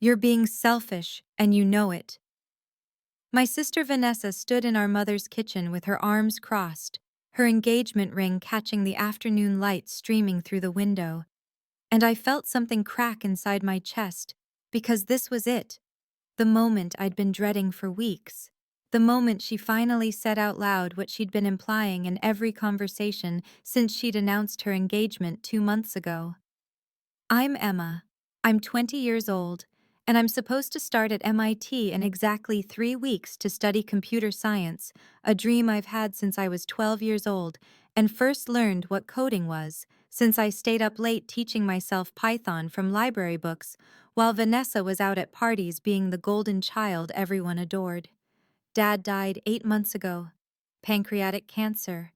You're being selfish, and you know it. My sister Vanessa stood in our mother's kitchen with her arms crossed, her engagement ring catching the afternoon light streaming through the window, and I felt something crack inside my chest, because this was it, the moment I'd been dreading for weeks. The moment she finally said out loud what she'd been implying in every conversation since she'd announced her engagement 2 months ago. I'm Emma. I'm 20 years old, and I'm supposed to start at MIT in exactly 3 weeks to study computer science, a dream I've had since I was 12 years old, and first learned what coding was, since I stayed up late teaching myself Python from library books, while Vanessa was out at parties being the golden child everyone adored. Dad died 8 months ago. Pancreatic cancer.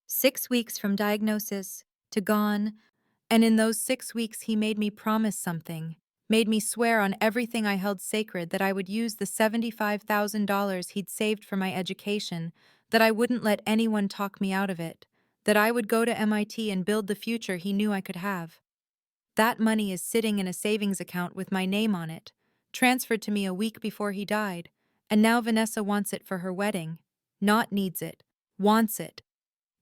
6 weeks from diagnosis to gone, and in those 6 weeks he made me promise something, made me swear on everything I held sacred that I would use the $75,000 he'd saved for my education, that I wouldn't let anyone talk me out of it, that I would go to MIT and build the future he knew I could have. That money is sitting in a savings account with my name on it, transferred to me a week before he died, and now Vanessa wants it for her wedding. Not needs it, wants it.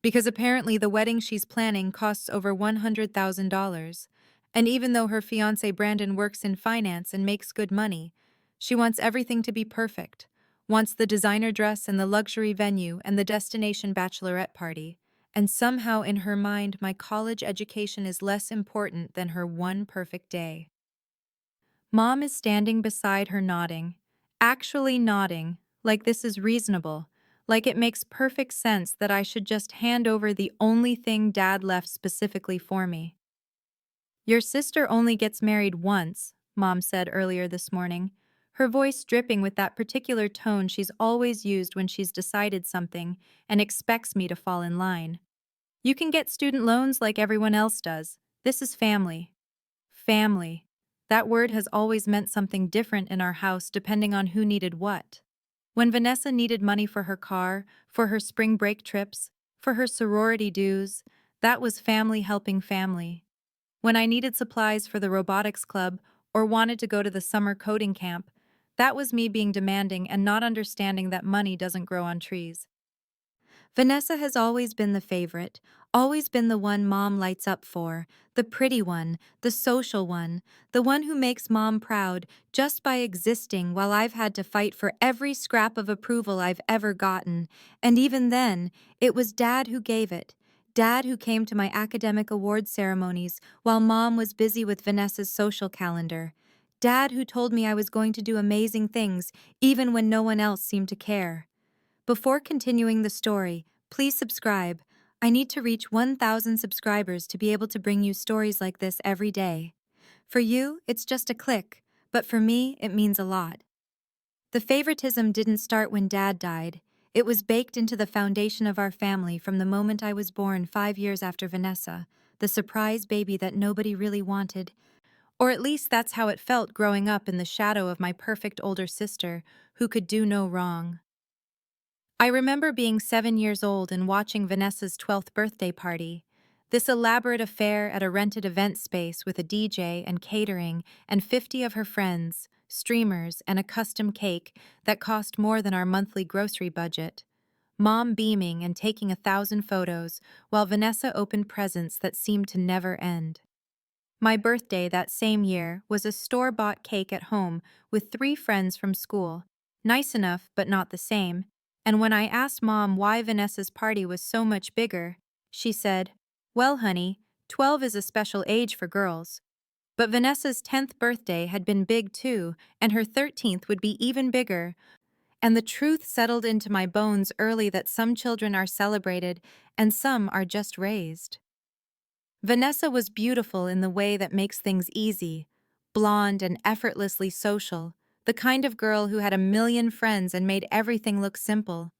Because apparently the wedding she's planning costs over $100,000, and even though her fiancé Brandon works in finance and makes good money, she wants everything to be perfect, wants the designer dress and the luxury venue and the destination bachelorette party, and somehow in her mind my college education is less important than her one perfect day. Mom is standing beside her nodding, actually nodding, like this is reasonable, like it makes perfect sense that I should just hand over the only thing Dad left specifically for me. Your sister only gets married once, Mom said earlier this morning, her voice dripping with that particular tone she's always used when she's decided something and expects me to fall in line. You can get student loans like everyone else does. This is family. Family. That word has always meant something different in our house depending on who needed what. When Vanessa needed money for her car, for her spring break trips, for her sorority dues, that was family helping family. When I needed supplies for the robotics club or wanted to go to the summer coding camp, that was me being demanding and not understanding that money doesn't grow on trees. Vanessa has always been the favorite, always been the one Mom lights up for, the pretty one, the social one, the one who makes Mom proud just by existing while I've had to fight for every scrap of approval I've ever gotten, and even then, it was Dad who gave it. Dad who came to my academic awards ceremonies while Mom was busy with Vanessa's social calendar. Dad who told me I was going to do amazing things even when no one else seemed to care. Before continuing the story, please subscribe. I need to reach 1,000 subscribers to be able to bring you stories like this every day. For you, it's just a click, but for me, it means a lot. The favoritism didn't start when Dad died. It was baked into the foundation of our family from the moment I was born 5 years after Vanessa, the surprise baby that nobody really wanted. Or at least that's how it felt growing up in the shadow of my perfect older sister, who could do no wrong. I remember being 7 years old and watching Vanessa's 12th birthday party. This elaborate affair at a rented event space with a DJ and catering and 50 of her friends, streamers, and a custom cake that cost more than our monthly grocery budget. Mom beaming and taking 1,000 photos while Vanessa opened presents that seemed to never end. My birthday that same year was a store-bought cake at home with 3 friends from school. Nice enough, but not the same. And when I asked Mom why Vanessa's party was so much bigger, she said, "Well, honey, 12 is a special age for girls." But Vanessa's 10th birthday had been big too, and her 13th would be even bigger. And the truth settled into my bones early that some children are celebrated and some are just raised. Vanessa was beautiful in the way that makes things easy, blonde and effortlessly social, the kind of girl who had a million friends and made everything look simple,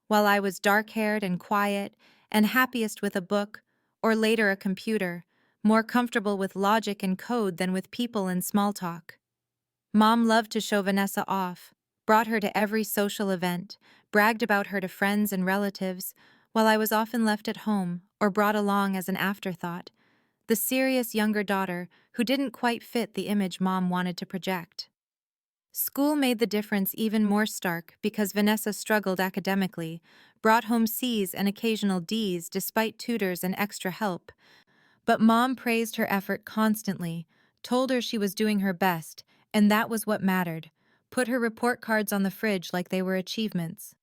while I was dark-haired and quiet and happiest with a book, or later a computer, more comfortable with logic and code than with people and small talk. Mom loved to show Vanessa off, brought her to every social event, bragged about her to friends and relatives, while I was often left at home or brought along as an afterthought, the serious younger daughter who didn't quite fit the image Mom wanted to project. School made the difference even more stark because Vanessa struggled academically, brought home C's and occasional D's despite tutors and extra help. But Mom praised her effort constantly, told her she was doing her best, and that was what mattered. Put her report cards on the fridge like they were achievements.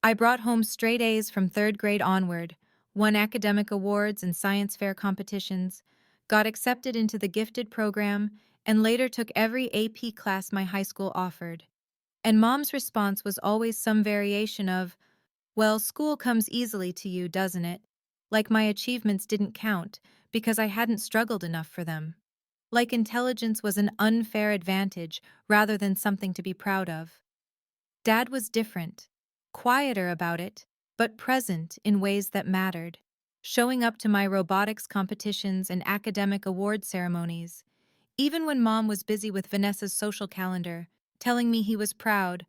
I brought home straight A's from third grade onward, won academic awards and science fair competitions, got accepted into the gifted program, and later took every AP class my high school offered. And Mom's response was always some variation of, well, school comes easily to you, doesn't it? Like my achievements didn't count because I hadn't struggled enough for them. Like intelligence was an unfair advantage rather than something to be proud of. Dad was different, quieter about it, but present in ways that mattered, showing up to my robotics competitions and academic award ceremonies, even when Mom was busy with Vanessa's social calendar, telling me he was proud,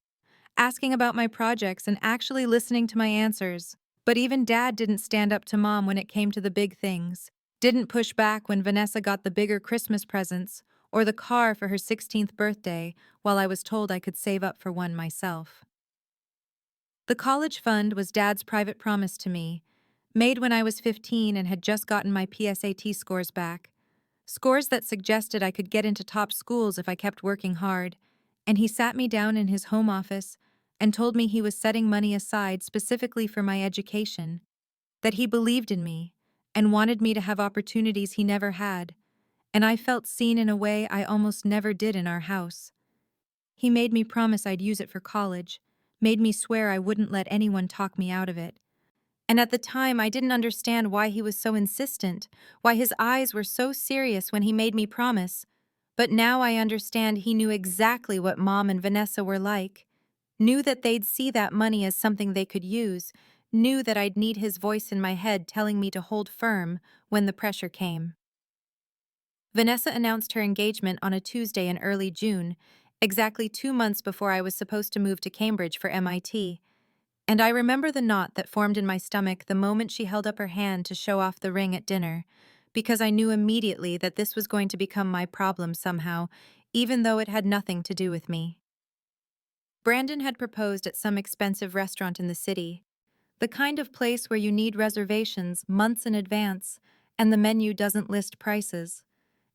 asking about my projects and actually listening to my answers. But even Dad didn't stand up to Mom when it came to the big things, didn't push back when Vanessa got the bigger Christmas presents or the car for her 16th birthday while I was told I could save up for one myself. The college fund was Dad's private promise to me, made when I was 15 and had just gotten my PSAT scores back. Scores that suggested I could get into top schools if I kept working hard, and he sat me down in his home office and told me he was setting money aside specifically for my education, that he believed in me and wanted me to have opportunities he never had, and I felt seen in a way I almost never did in our house. He made me promise I'd use it for college, made me swear I wouldn't let anyone talk me out of it. And at the time, I didn't understand why he was so insistent, why his eyes were so serious when he made me promise. But now I understand he knew exactly what Mom and Vanessa were like, knew that they'd see that money as something they could use, knew that I'd need his voice in my head telling me to hold firm when the pressure came. Vanessa announced her engagement on a Tuesday in early June, exactly 2 months before I was supposed to move to Cambridge for MIT. And I remember the knot that formed in my stomach the moment she held up her hand to show off the ring at dinner, because I knew immediately that this was going to become my problem somehow, even though it had nothing to do with me. Brandon had proposed at some expensive restaurant in the city, the kind of place where you need reservations months in advance, and the menu doesn't list prices.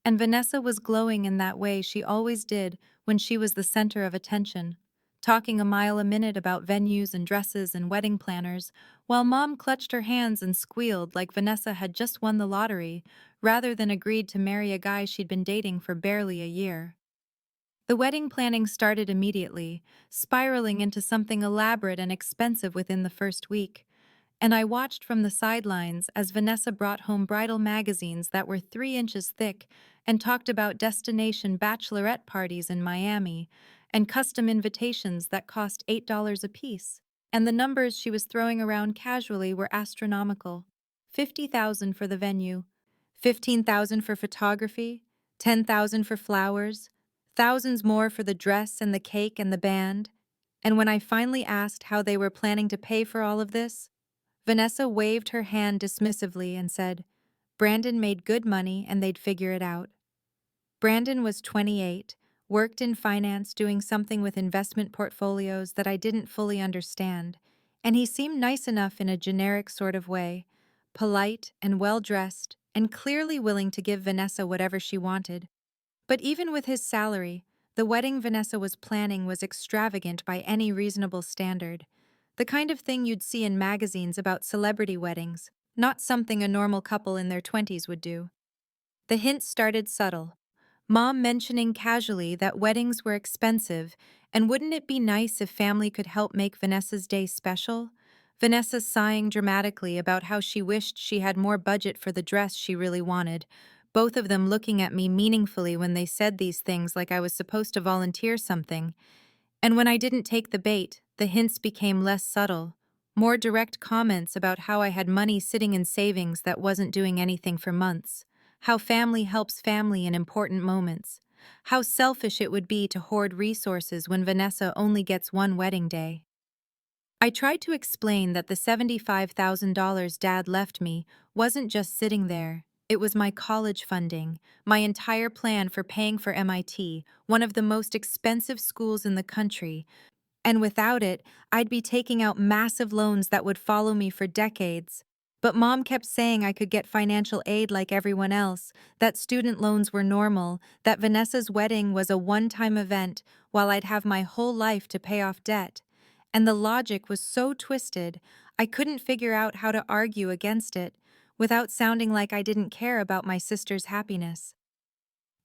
And Vanessa was glowing in that way she always did when she was the center of attention, talking a mile a minute about venues and dresses and wedding planners, while Mom clutched her hands and squealed like Vanessa had just won the lottery, rather than agreed to marry a guy she'd been dating for barely a year. The wedding planning started immediately, spiraling into something elaborate and expensive within the first week, and I watched from the sidelines as Vanessa brought home bridal magazines that were 3 inches thick and talked about destination bachelorette parties in Miami and custom invitations that cost $8 apiece. And the numbers she was throwing around casually were astronomical. 50,000 for the venue, 15,000 for photography, 10,000 for flowers, thousands more for the dress and the cake and the band. And when I finally asked how they were planning to pay for all of this, Vanessa waved her hand dismissively and said, Brandon made good money and they'd figure it out. Brandon was 28, worked in finance doing something with investment portfolios that I didn't fully understand, and he seemed nice enough in a generic sort of way, polite and well-dressed and clearly willing to give Vanessa whatever she wanted. But even with his salary, the wedding Vanessa was planning was extravagant by any reasonable standard. The kind of thing you'd see in magazines about celebrity weddings, not something a normal couple in their 20s would do. The hints started subtle. Mom mentioning casually that weddings were expensive, and wouldn't it be nice if family could help make Vanessa's day special? Vanessa sighing dramatically about how she wished she had more budget for the dress she really wanted, both of them looking at me meaningfully when they said these things like I was supposed to volunteer something. And when I didn't take the bait, the hints became less subtle, more direct comments about how I had money sitting in savings that wasn't doing anything for months, how family helps family in important moments, how selfish it would be to hoard resources when Vanessa only gets one wedding day. I tried to explain that the $75,000 Dad left me wasn't just sitting there. It was my college funding, my entire plan for paying for MIT, one of the most expensive schools in the country, and without it, I'd be taking out massive loans that would follow me for decades. But Mom kept saying I could get financial aid like everyone else, that student loans were normal, that Vanessa's wedding was a one-time event, while I'd have my whole life to pay off debt. And the logic was so twisted, I couldn't figure out how to argue against it, without sounding like I didn't care about my sister's happiness.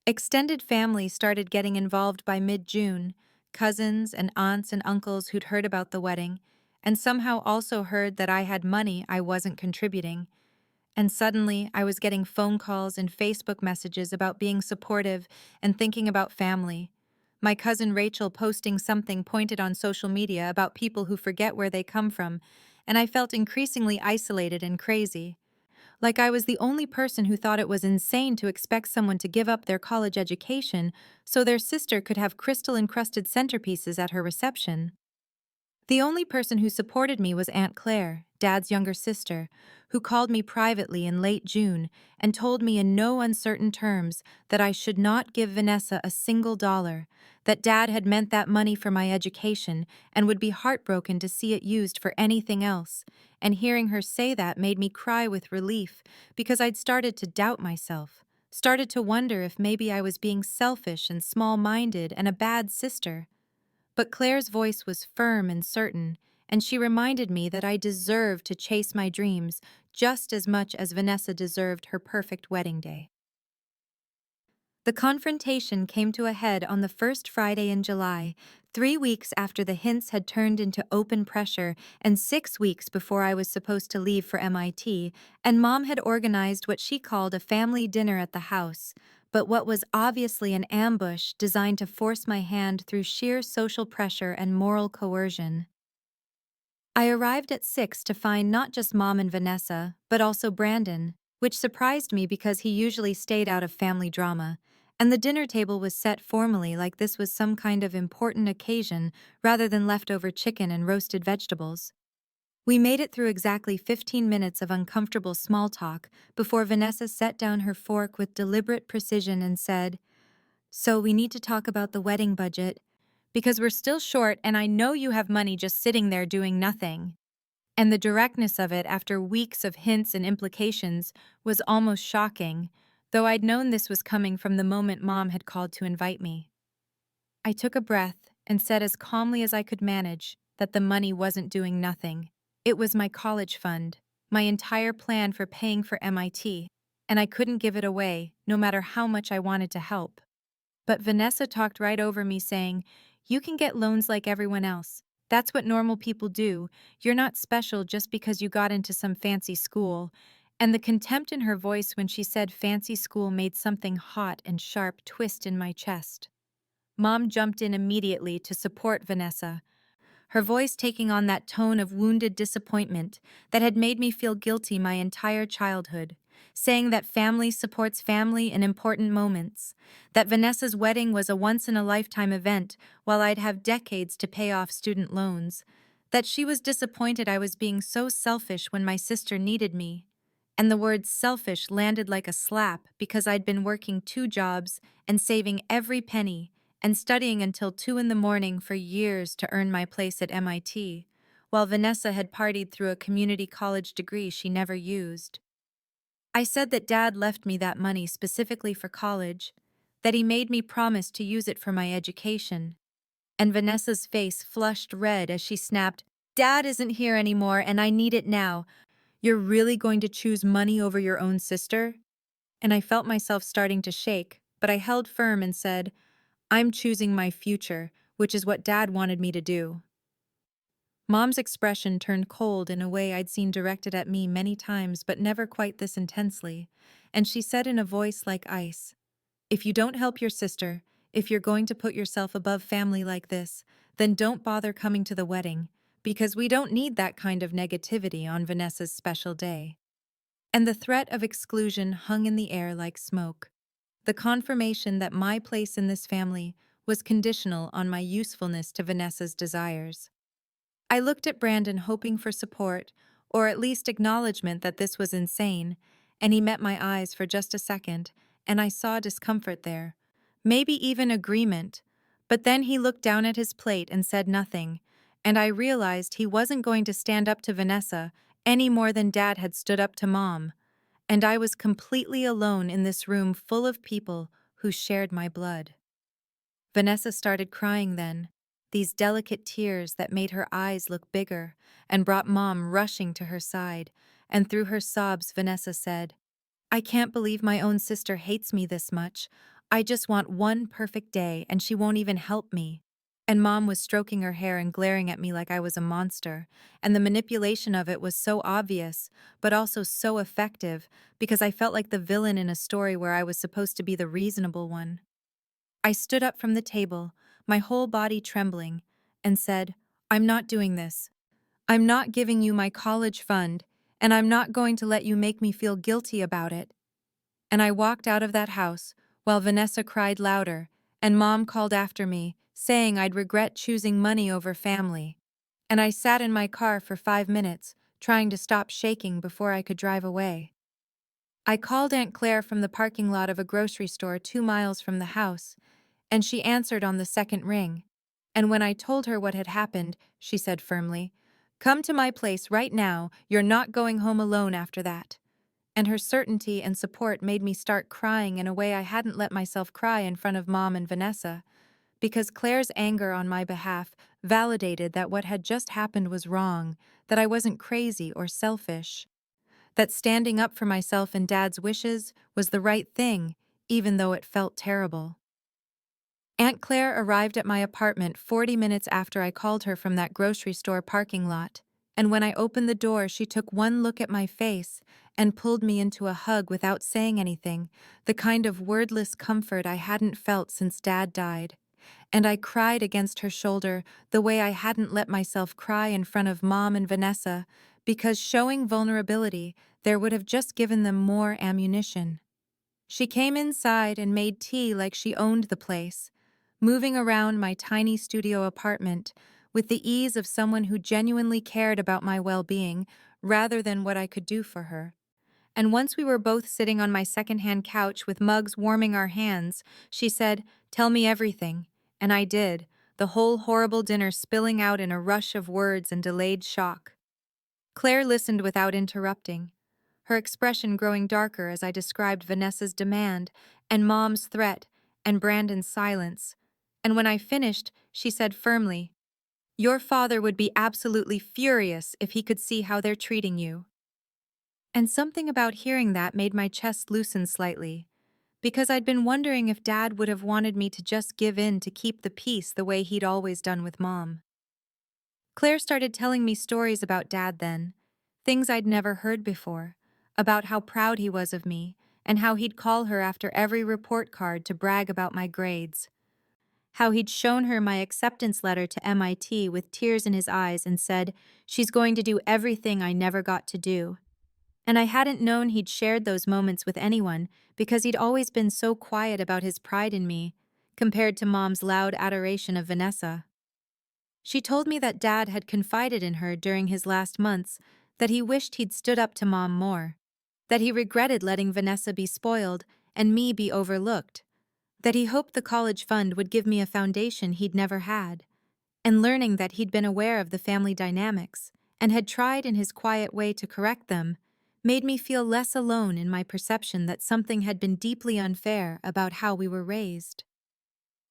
Extended family started getting involved by mid-June, cousins and aunts and uncles who'd heard about the wedding, and somehow also heard that I had money I wasn't contributing. And suddenly, I was getting phone calls and Facebook messages about being supportive and thinking about family. My cousin Rachel posting something pointed on social media about people who forget where they come from, and I felt increasingly isolated and crazy. Like I was the only person who thought it was insane to expect someone to give up their college education so their sister could have crystal-encrusted centerpieces at her reception. The only person who supported me was Aunt Claire, Dad's younger sister, who called me privately in late June and told me in no uncertain terms that I should not give Vanessa a single dollar, that Dad had meant that money for my education and would be heartbroken to see it used for anything else, and hearing her say that made me cry with relief because I'd started to doubt myself, started to wonder if maybe I was being selfish and small-minded and a bad sister. But Claire's voice was firm and certain, and she reminded me that I deserved to chase my dreams just as much as Vanessa deserved her perfect wedding day. The confrontation came to a head on the first Friday in July, 3 weeks after the hints had turned into open pressure and 6 weeks before I was supposed to leave for MIT, and Mom had organized what she called a family dinner at the house, but what was obviously an ambush designed to force my hand through sheer social pressure and moral coercion. I arrived at 6 to find not just Mom and Vanessa, but also Brandon, which surprised me because he usually stayed out of family drama, and the dinner table was set formally like this was some kind of important occasion rather than leftover chicken and roasted vegetables. We made it through exactly 15 minutes of uncomfortable small talk before Vanessa set down her fork with deliberate precision and said, "So we need to talk about the wedding budget, because we're still short and I know you have money just sitting there doing nothing." And the directness of it after weeks of hints and implications was almost shocking, though I'd known this was coming from the moment Mom had called to invite me. I took a breath and said as calmly as I could manage that the money wasn't doing nothing. It was my college fund, my entire plan for paying for MIT, and I couldn't give it away, no matter how much I wanted to help. But Vanessa talked right over me saying, "You can get loans like everyone else. That's what normal people do. You're not special just because you got into some fancy school." And the contempt in her voice when she said fancy school made something hot and sharp twist in my chest. Mom jumped in immediately to support Vanessa, her voice taking on that tone of wounded disappointment that had made me feel guilty my entire childhood, saying that family supports family in important moments, that Vanessa's wedding was a once-in-a-lifetime event while I'd have decades to pay off student loans, that she was disappointed I was being so selfish when my sister needed me. And the word selfish landed like a slap because I'd been working 2 jobs and saving every penny and studying until 2 in the morning for years to earn my place at MIT, while Vanessa had partied through a community college degree she never used. I said that Dad left me that money specifically for college, that he made me promise to use it for my education. And Vanessa's face flushed red as she snapped, "Dad isn't here anymore and I need it now. You're really going to choose money over your own sister?" And I felt myself starting to shake, but I held firm and said, "I'm choosing my future, which is what Dad wanted me to do." Mom's expression turned cold in a way I'd seen directed at me many times but never quite this intensely, and she said in a voice like ice, "If you don't help your sister, if you're going to put yourself above family like this, then don't bother coming to the wedding, because we don't need that kind of negativity on Vanessa's special day." And the threat of exclusion hung in the air like smoke, the confirmation that my place in this family was conditional on my usefulness to Vanessa's desires. I looked at Brandon hoping for support, or at least acknowledgement that this was insane, and he met my eyes for just a second, and I saw discomfort there. Maybe even agreement. But then he looked down at his plate and said nothing, and I realized he wasn't going to stand up to Vanessa any more than Dad had stood up to Mom. And I was completely alone in this room full of people who shared my blood. Vanessa started crying then, these delicate tears that made her eyes look bigger and brought Mom rushing to her side, and through her sobs Vanessa said, "I can't believe my own sister hates me this much. I just want one perfect day and she won't even help me." And Mom was stroking her hair and glaring at me like I was a monster, and the manipulation of it was so obvious, but also so effective, because I felt like the villain in a story where I was supposed to be the reasonable one. I stood up from the table, my whole body trembling, and said, "I'm not doing this. I'm not giving you my college fund, and I'm not going to let you make me feel guilty about it." And I walked out of that house while Vanessa cried louder, and Mom called after me, saying I'd regret choosing money over family. And I sat in my car for 5 minutes, trying to stop shaking before I could drive away. I called Aunt Claire from the parking lot of a grocery store 2 miles from the house, and she answered on the second ring. And when I told her what had happened, she said firmly, "Come to my place right now, you're not going home alone after that." And her certainty and support made me start crying in a way I hadn't let myself cry in front of Mom and Vanessa, because Claire's anger on my behalf validated that what had just happened was wrong, that I wasn't crazy or selfish, that standing up for myself and Dad's wishes was the right thing, even though it felt terrible. Aunt Claire arrived at my apartment 40 minutes after I called her from that grocery store parking lot, and when I opened the door, she took one look at my face and pulled me into a hug without saying anything, the kind of wordless comfort I hadn't felt since Dad died. And I cried against her shoulder the way I hadn't let myself cry in front of Mom and Vanessa, because showing vulnerability there would have just given them more ammunition. She came inside and made tea like she owned the place, moving around my tiny studio apartment with the ease of someone who genuinely cared about my well-being rather than what I could do for her. And once we were both sitting on my secondhand couch with mugs warming our hands, she said, "Tell me everything." And I did, the whole horrible dinner spilling out in a rush of words and delayed shock. Claire listened without interrupting, her expression growing darker as I described Vanessa's demand, and Mom's threat, and Brandon's silence. And when I finished, she said firmly, "Your father would be absolutely furious if he could see how they're treating you." And something about hearing that made my chest loosen slightly, because I'd been wondering if Dad would have wanted me to just give in to keep the peace the way he'd always done with Mom. Claire started telling me stories about Dad then, things I'd never heard before, about how proud he was of me, and how he'd call her after every report card to brag about my grades. How he'd shown her my acceptance letter to MIT with tears in his eyes and said, "She's going to do everything I never got to do." And I hadn't known he'd shared those moments with anyone because he'd always been so quiet about his pride in me, compared to Mom's loud adoration of Vanessa. She told me that Dad had confided in her during his last months that he wished he'd stood up to Mom more, that he regretted letting Vanessa be spoiled and me be overlooked, that he hoped the college fund would give me a foundation he'd never had, and learning that he'd been aware of the family dynamics and had tried in his quiet way to correct them made me feel less alone in my perception that something had been deeply unfair about how we were raised.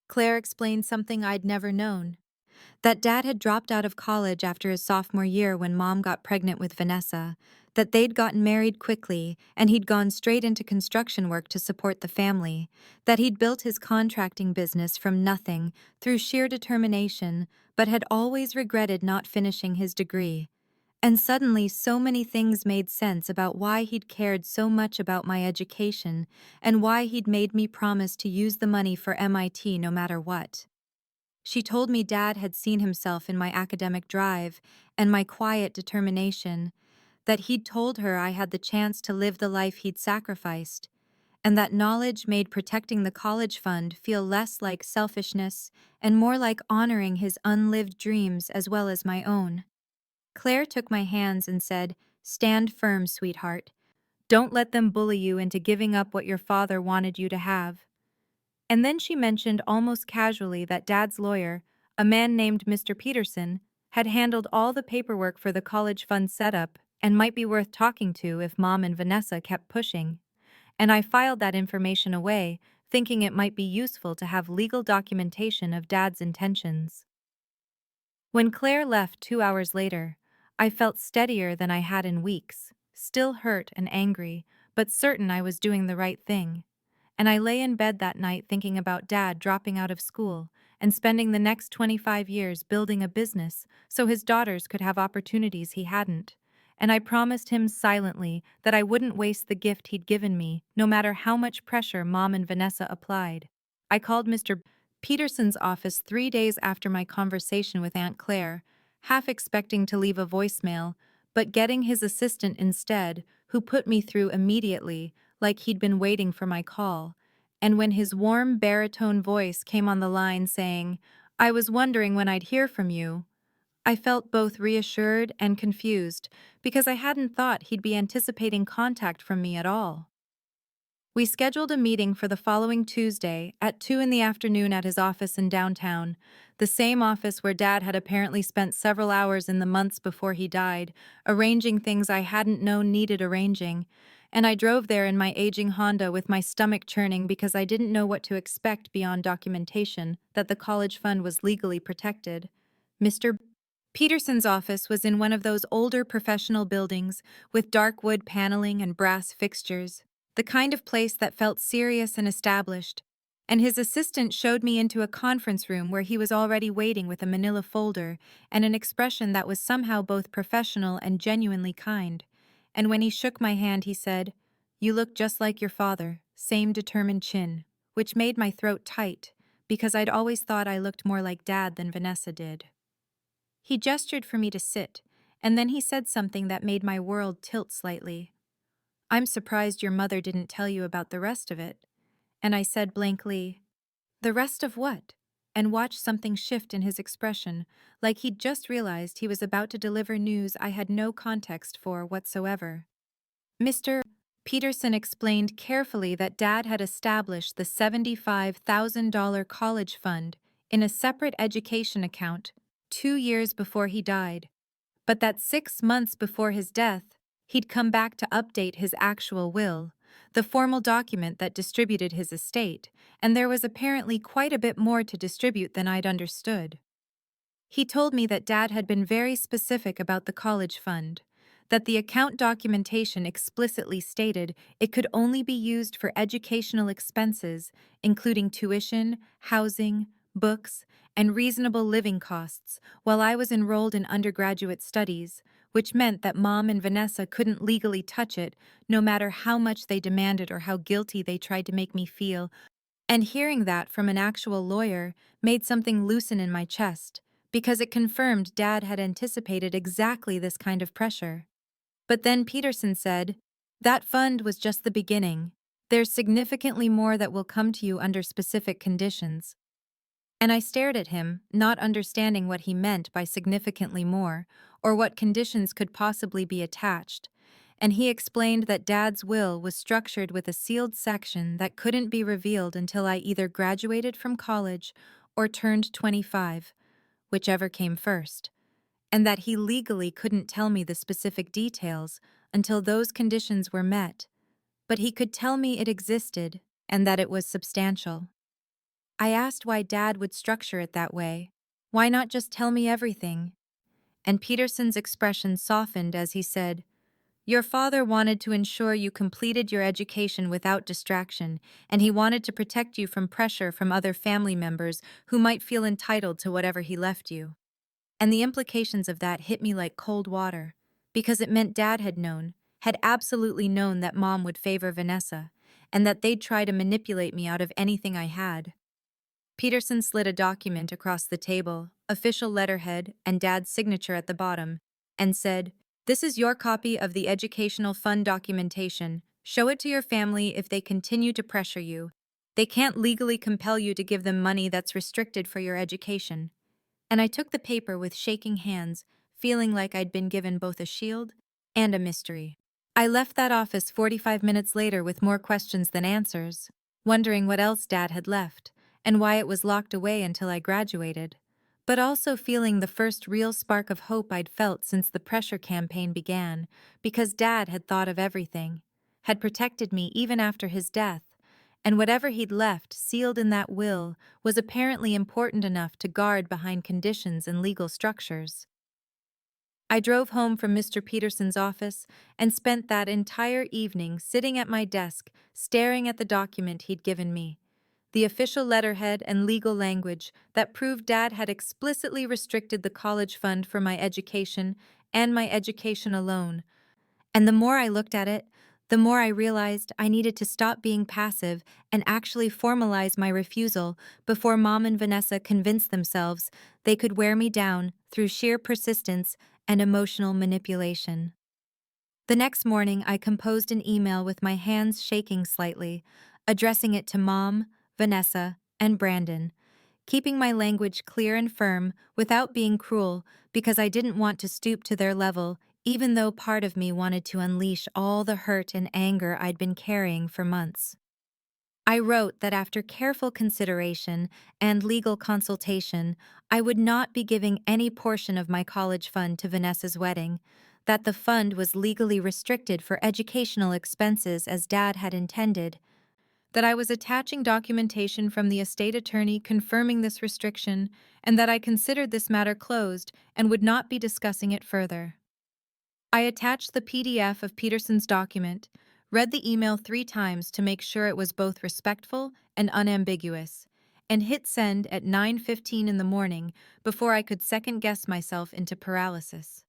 Claire explained something I'd never known, that Dad had dropped out of college after his sophomore year when Mom got pregnant with Vanessa, that they'd gotten married quickly and he'd gone straight into construction work to support the family, that he'd built his contracting business from nothing through sheer determination, but had always regretted not finishing his degree. And suddenly so many things made sense about why he'd cared so much about my education and why he'd made me promise to use the money for MIT no matter what. She told me Dad had seen himself in my academic drive and my quiet determination, that he'd told her I had the chance to live the life he'd sacrificed, and that knowledge made protecting the college fund feel less like selfishness and more like honoring his unlived dreams as well as my own. Claire took my hands and said, "Stand firm, sweetheart. Don't let them bully you into giving up what your father wanted you to have. And then she mentioned almost casually that Dad's lawyer, a man named Mr. Peterson, had handled all the paperwork for the college fund setup and might be worth talking to if Mom and Vanessa kept pushing. And I filed that information away, thinking it might be useful to have legal documentation of Dad's intentions. When Claire left 2 hours later, I felt steadier than I had in weeks, still hurt and angry, but certain I was doing the right thing. And I lay in bed that night thinking about Dad dropping out of school and spending the next 25 years building a business so his daughters could have opportunities he hadn't. And I promised him silently that I wouldn't waste the gift he'd given me, no matter how much pressure Mom and Vanessa applied. I called Mr. Peterson's office 3 days after my conversation with Aunt Claire, half expecting to leave a voicemail, but getting his assistant instead, who put me through immediately, like he'd been waiting for my call. And when his warm baritone voice came on the line saying, "I was wondering when I'd hear from you," I felt both reassured and confused, because I hadn't thought he'd be anticipating contact from me at all. We scheduled a meeting for the following Tuesday at 2 in the afternoon at his office in downtown, the same office where Dad had apparently spent several hours in the months before he died, arranging things I hadn't known needed arranging, and I drove there in my aging Honda with my stomach churning because I didn't know what to expect beyond documentation that the college fund was legally protected. Mr. Peterson's office was in one of those older professional buildings with dark wood paneling and brass fixtures, the kind of place that felt serious and established, and his assistant showed me into a conference room where he was already waiting with a manila folder and an expression that was somehow both professional and genuinely kind. And when he shook my hand, he said, "You look just like your father, same determined chin," which made my throat tight, because I'd always thought I looked more like Dad than Vanessa did. He gestured for me to sit, and then he said something that made my world tilt slightly. "I'm surprised your mother didn't tell you about the rest of it." And I said blankly, "The rest of what?" And watched something shift in his expression, like he'd just realized he was about to deliver news I had no context for whatsoever. Mr. Peterson explained carefully that Dad had established the $75,000 college fund in a separate education account 2 years before he died, but that 6 months before his death, he'd come back to update his actual will, the formal document that distributed his estate, and there was apparently quite a bit more to distribute than I'd understood. He told me that Dad had been very specific about the college fund, that the account documentation explicitly stated it could only be used for educational expenses, including tuition, housing, books, and reasonable living costs, while I was enrolled in undergraduate studies, which meant that Mom and Vanessa couldn't legally touch it, no matter how much they demanded or how guilty they tried to make me feel. And hearing that from an actual lawyer made something loosen in my chest, because it confirmed Dad had anticipated exactly this kind of pressure. But then Peterson said, "That fund was just the beginning. There's significantly more that will come to you under specific conditions." And I stared at him, not understanding what he meant by significantly more, or what conditions could possibly be attached. And he explained that Dad's will was structured with a sealed section that couldn't be revealed until I either graduated from college or turned 25, whichever came first, and that he legally couldn't tell me the specific details until those conditions were met, but he could tell me it existed and that it was substantial. I asked why Dad would structure it that way. Why not just tell me everything? And Peterson's expression softened as he said, "Your father wanted to ensure you completed your education without distraction, and he wanted to protect you from pressure from other family members who might feel entitled to whatever he left you." And the implications of that hit me like cold water, because it meant Dad had absolutely known that Mom would favor Vanessa, and that they'd try to manipulate me out of anything I had. Peterson slid a document across the table, official letterhead and Dad's signature at the bottom, and said, "This is your copy of the educational fund documentation. Show it to your family if they continue to pressure you. They can't legally compel you to give them money that's restricted for your education." And I took the paper with shaking hands, feeling like I'd been given both a shield and a mystery. I left that office 45 minutes later with more questions than answers, wondering what else Dad had left, and why it was locked away until I graduated, but also feeling the first real spark of hope I'd felt since the pressure campaign began, because Dad had thought of everything, had protected me even after his death, and whatever he'd left sealed in that will was apparently important enough to guard behind conditions and legal structures. I drove home from Mr. Peterson's office and spent that entire evening sitting at my desk, staring at the document he'd given me. The official letterhead and legal language that proved Dad had explicitly restricted the college fund for my education and my education alone. And the more I looked at it, the more I realized I needed to stop being passive and actually formalize my refusal before Mom and Vanessa convinced themselves they could wear me down through sheer persistence and emotional manipulation. The next morning, I composed an email with my hands shaking slightly, addressing it to Mom, Vanessa, and Brandon, keeping my language clear and firm without being cruel because I didn't want to stoop to their level, even though part of me wanted to unleash all the hurt and anger I'd been carrying for months. I wrote that after careful consideration and legal consultation, I would not be giving any portion of my college fund to Vanessa's wedding, that the fund was legally restricted for educational expenses as Dad had intended, that I was attaching documentation from the estate attorney confirming this restriction, and that I considered this matter closed and would not be discussing it further. I attached the PDF of Peterson's document, read the email 3 times to make sure it was both respectful and unambiguous, and hit send at 9:15 in the morning before I could second-guess myself into paralysis.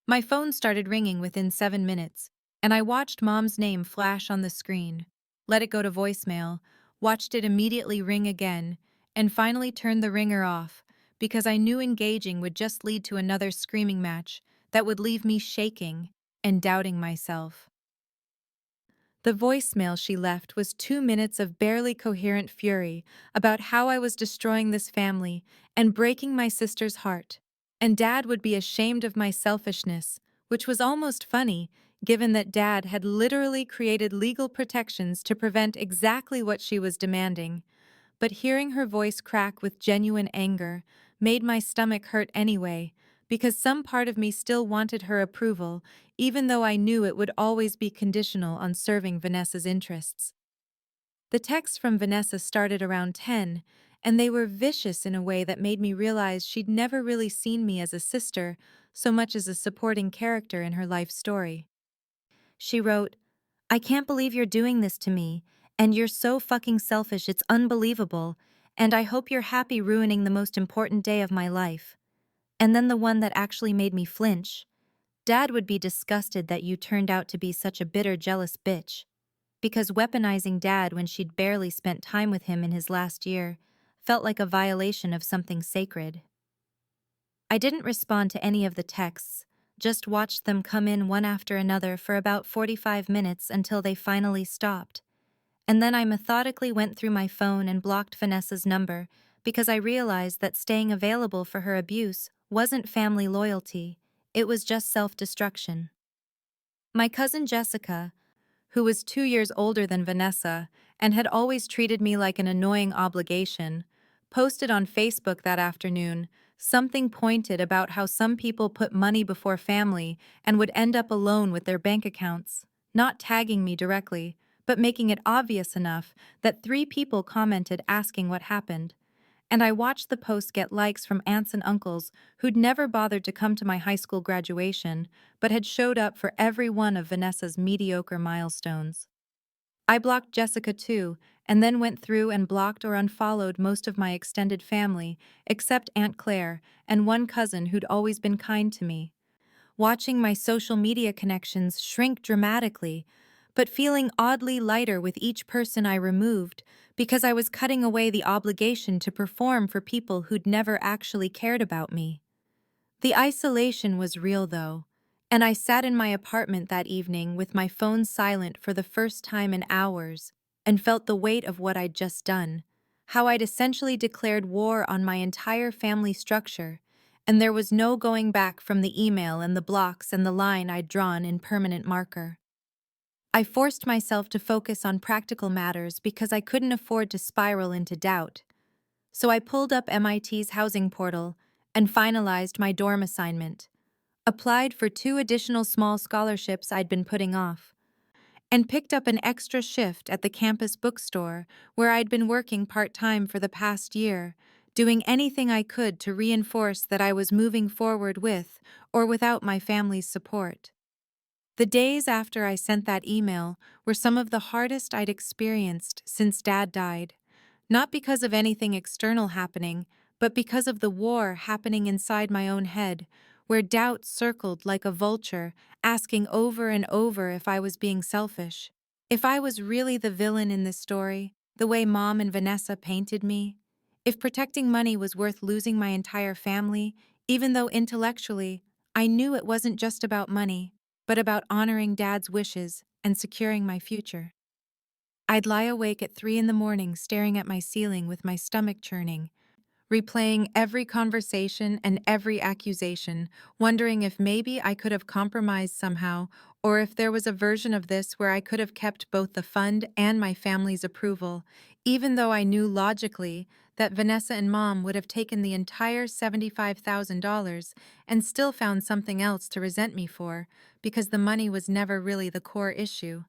My phone started ringing within 7 minutes, and I watched Mom's name flash on the screen, let it go to voicemail, watched it immediately ring again, and finally turned the ringer off because I knew engaging would just lead to another screaming match that would leave me shaking and doubting myself. The voicemail she left was 2 minutes of barely coherent fury about how I was destroying this family and breaking my sister's heart, and Dad would be ashamed of my selfishness, which was almost funny, given that Dad had literally created legal protections to prevent exactly what she was demanding. But hearing her voice crack with genuine anger made my stomach hurt anyway, because some part of me still wanted her approval, even though I knew it would always be conditional on serving Vanessa's interests. The texts from Vanessa started around 10, and they were vicious in a way that made me realize she'd never really seen me as a sister so much as a supporting character in her life story. She wrote, "I can't believe you're doing this to me, and you're so fucking selfish it's unbelievable, and I hope you're happy ruining the most important day of my life." And then the one that actually made me flinch. "Dad would be disgusted that you turned out to be such a bitter, jealous bitch." Because weaponizing Dad when she'd barely spent time with him in his last year felt like a violation of something sacred. I didn't respond to any of the texts, just watched them come in one after another for about 45 minutes until they finally stopped. And then I methodically went through my phone and blocked Vanessa's number because I realized that staying available for her abuse wasn't family loyalty, it was just self-destruction. My cousin Jessica, who was 2 years older than Vanessa and had always treated me like an annoying obligation, posted on Facebook that afternoon something pointed about how some people put money before family and would end up alone with their bank accounts, not tagging me directly, but making it obvious enough that 3 people commented asking what happened. And I watched the post get likes from aunts and uncles who'd never bothered to come to my high school graduation, but had showed up for every one of Vanessa's mediocre milestones. I blocked Jessica too, and then went through and blocked or unfollowed most of my extended family, except Aunt Claire and one cousin who'd always been kind to me. Watching my social media connections shrink dramatically, but feeling oddly lighter with each person I removed because I was cutting away the obligation to perform for people who'd never actually cared about me. The isolation was real, though, and I sat in my apartment that evening with my phone silent for the first time in hours and felt the weight of what I'd just done, how I'd essentially declared war on my entire family structure, and there was no going back from the email and the blocks and the line I'd drawn in permanent marker. I forced myself to focus on practical matters because I couldn't afford to spiral into doubt. So I pulled up MIT's housing portal and finalized my dorm assignment, applied for 2 additional small scholarships I'd been putting off, and picked up an extra shift at the campus bookstore where I'd been working part-time for the past year, doing anything I could to reinforce that I was moving forward with or without my family's support. The days after I sent that email were some of the hardest I'd experienced since Dad died, not because of anything external happening, but because of the war happening inside my own head, where doubt circled like a vulture, asking over and over if I was being selfish. If I was really the villain in this story, the way Mom and Vanessa painted me. If protecting money was worth losing my entire family, even though intellectually, I knew it wasn't just about money, but about honoring Dad's wishes and securing my future. I'd lie awake at 3 in the morning staring at my ceiling with my stomach churning, replaying every conversation and every accusation, wondering if maybe I could have compromised somehow, or if there was a version of this where I could have kept both the fund and my family's approval, even though I knew logically that Vanessa and Mom would have taken the entire $75,000 and still found something else to resent me for, because the money was never really the core issue.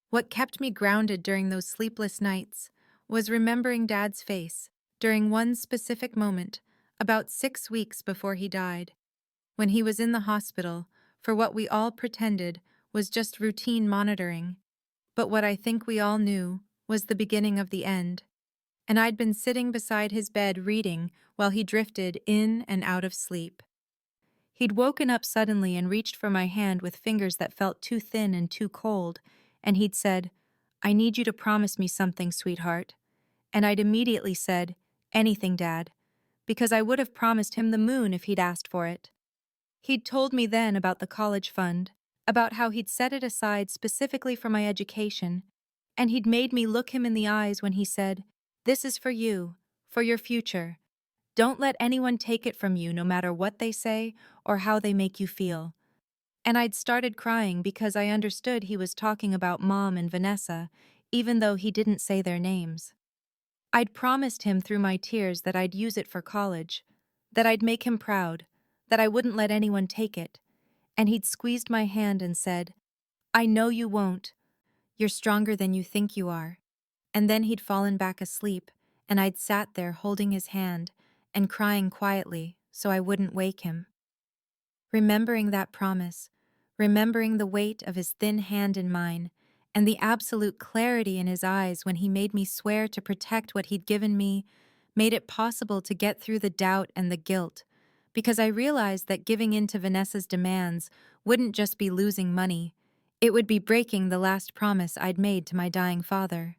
What kept me grounded during those sleepless nights was remembering Dad's face during one specific moment, about 6 weeks before he died, when he was in the hospital for what we all pretended was just routine monitoring, but what I think we all knew was the beginning of the end. And I'd been sitting beside his bed reading while he drifted in and out of sleep. He'd woken up suddenly and reached for my hand with fingers that felt too thin and too cold, and he'd said, "I need you to promise me something, sweetheart." And I'd immediately said, "Anything, Dad," because I would have promised him the moon if he'd asked for it. He'd told me then about the college fund, about how he'd set it aside specifically for my education, and he'd made me look him in the eyes when he said, "This is for you, for your future. Don't let anyone take it from you no matter what they say or how they make you feel." And I'd started crying because I understood he was talking about Mom and Vanessa, even though he didn't say their names. I'd promised him through my tears that I'd use it for college, that I'd make him proud, that I wouldn't let anyone take it, and he'd squeezed my hand and said, "I know you won't. You're stronger than you think you are." And then he'd fallen back asleep, and I'd sat there holding his hand and crying quietly so I wouldn't wake him. Remembering that promise, remembering the weight of his thin hand in mine, and the absolute clarity in his eyes when he made me swear to protect what he'd given me, made it possible to get through the doubt and the guilt, because I realized that giving in to Vanessa's demands wouldn't just be losing money, it would be breaking the last promise I'd made to my dying father.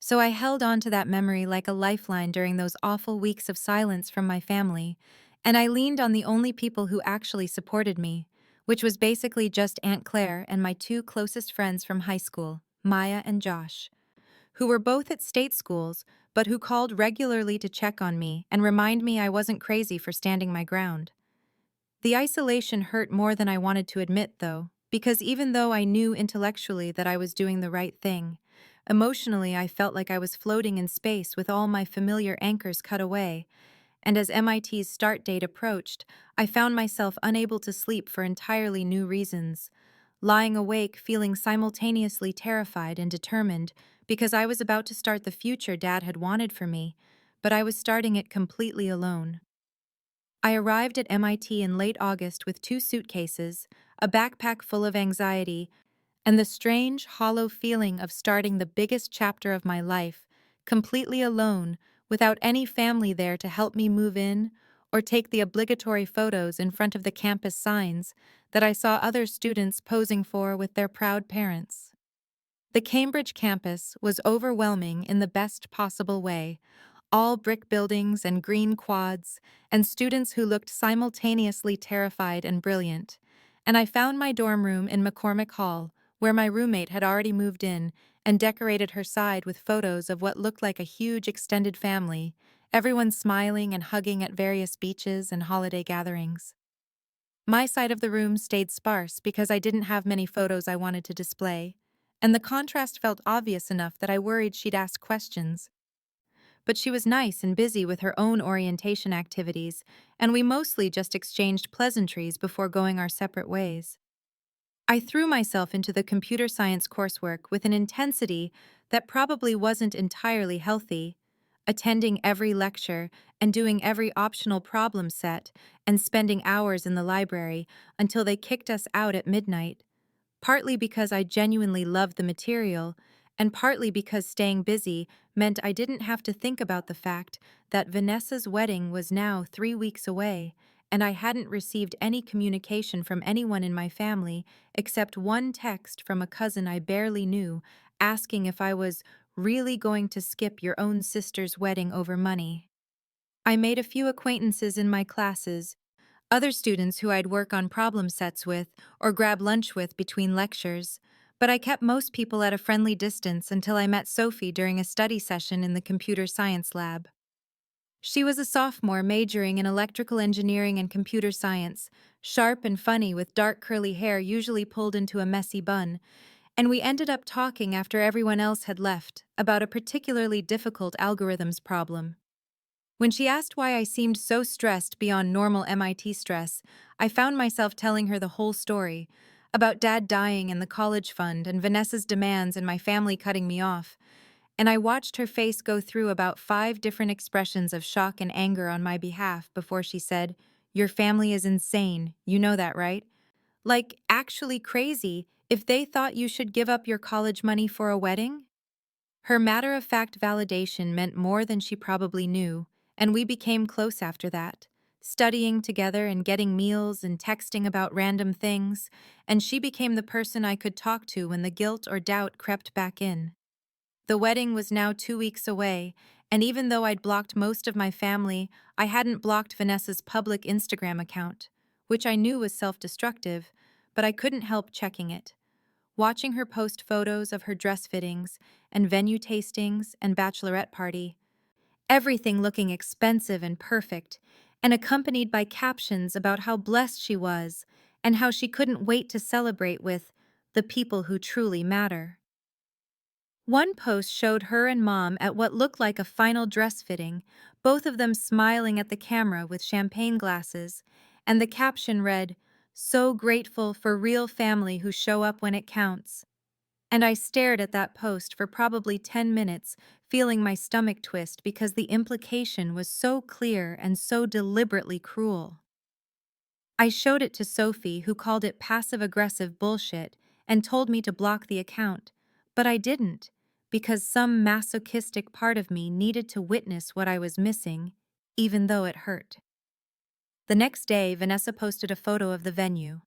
So I held on to that memory like a lifeline during those awful weeks of silence from my family, and I leaned on the only people who actually supported me, which was basically just Aunt Claire and my 2 closest friends from high school, Maya and Josh, who were both at state schools, but who called regularly to check on me and remind me I wasn't crazy for standing my ground. The isolation hurt more than I wanted to admit, though, because even though I knew intellectually that I was doing the right thing, emotionally I felt like I was floating in space with all my familiar anchors cut away, and as MIT's start date approached, I found myself unable to sleep for entirely new reasons, lying awake feeling simultaneously terrified and determined because I was about to start the future Dad had wanted for me, but I was starting it completely alone. I arrived at MIT in late August with 2 suitcases, a backpack full of anxiety, and the strange, hollow feeling of starting the biggest chapter of my life, completely alone, without any family there to help me move in or take the obligatory photos in front of the campus signs that I saw other students posing for with their proud parents. The Cambridge campus was overwhelming in the best possible way, all brick buildings and green quads, and students who looked simultaneously terrified and brilliant. And I found my dorm room in McCormick Hall, where my roommate had already moved in and decorated her side with photos of what looked like a huge extended family, everyone smiling and hugging at various beaches and holiday gatherings. My side of the room stayed sparse because I didn't have many photos I wanted to display, and the contrast felt obvious enough that I worried she'd ask questions. But she was nice and busy with her own orientation activities, and we mostly just exchanged pleasantries before going our separate ways. I threw myself into the computer science coursework with an intensity that probably wasn't entirely healthy, attending every lecture and doing every optional problem set and spending hours in the library until they kicked us out at midnight, partly because I genuinely loved the material, and partly because staying busy meant I didn't have to think about the fact that Vanessa's wedding was now 3 weeks away, and I hadn't received any communication from anyone in my family except one text from a cousin I barely knew asking if I was really going to skip your own sister's wedding over money. I made a few acquaintances in my classes, other students who I'd work on problem sets with or grab lunch with between lectures, but I kept most people at a friendly distance until I met Sophie during a study session in the computer science lab. She was a sophomore majoring in electrical engineering and computer science, sharp and funny with dark curly hair usually pulled into a messy bun, and we ended up talking after everyone else had left about a particularly difficult algorithms problem. When she asked why I seemed so stressed beyond normal MIT stress, I found myself telling her the whole story about Dad dying and the college fund and Vanessa's demands and my family cutting me off, and I watched her face go through about 5 different expressions of shock and anger on my behalf before she said, "Your family is insane, you know that, right? Like, actually crazy if they thought you should give up your college money for a wedding?" Her matter-of-fact validation meant more than she probably knew, and we became close after that, studying together and getting meals and texting about random things, and she became the person I could talk to when the guilt or doubt crept back in. The wedding was now 2 weeks away, and even though I'd blocked most of my family, I hadn't blocked Vanessa's public Instagram account, which I knew was self-destructive, but I couldn't help checking it. Watching her post photos of her dress fittings and venue tastings and bachelorette party, everything looking expensive and perfect, and accompanied by captions about how blessed she was and how she couldn't wait to celebrate with the people who truly matter. One post showed her and Mom at what looked like a final dress fitting, both of them smiling at the camera with champagne glasses, and the caption read, "So grateful for real family who show up when it counts." And I stared at that post for probably 10 minutes, feeling my stomach twist because the implication was so clear and so deliberately cruel. I showed it to Sophie, who called it passive-aggressive bullshit and told me to block the account, but I didn't, because some masochistic part of me needed to witness what I was missing, even though it hurt. The next day, Vanessa posted a photo of the venue.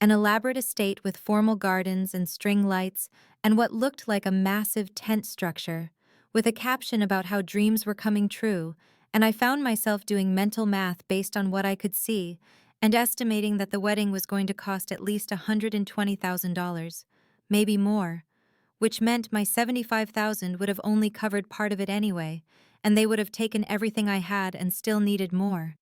An elaborate estate with formal gardens and string lights and what looked like a massive tent structure, with a caption about how dreams were coming true, and I found myself doing mental math based on what I could see and estimating that the wedding was going to cost at least $120,000, maybe more, which meant my $75,000 would have only covered part of it anyway, and they would have taken everything I had and still needed more.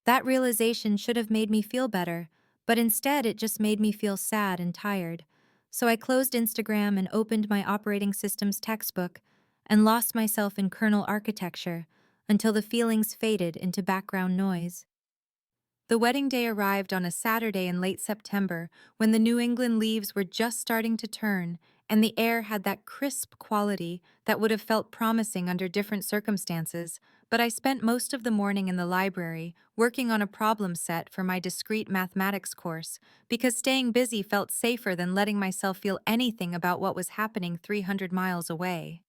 That realization should have made me feel better, but instead it just made me feel sad and tired. So I closed Instagram and opened my operating system's textbook and lost myself in kernel architecture until the feelings faded into background noise. The wedding day arrived on a Saturday in late September when the New England leaves were just starting to turn and the air had that crisp quality that would have felt promising under different circumstances, but I spent most of the morning in the library working on a problem set for my discrete mathematics course because staying busy felt safer than letting myself feel anything about what was happening 300 miles away.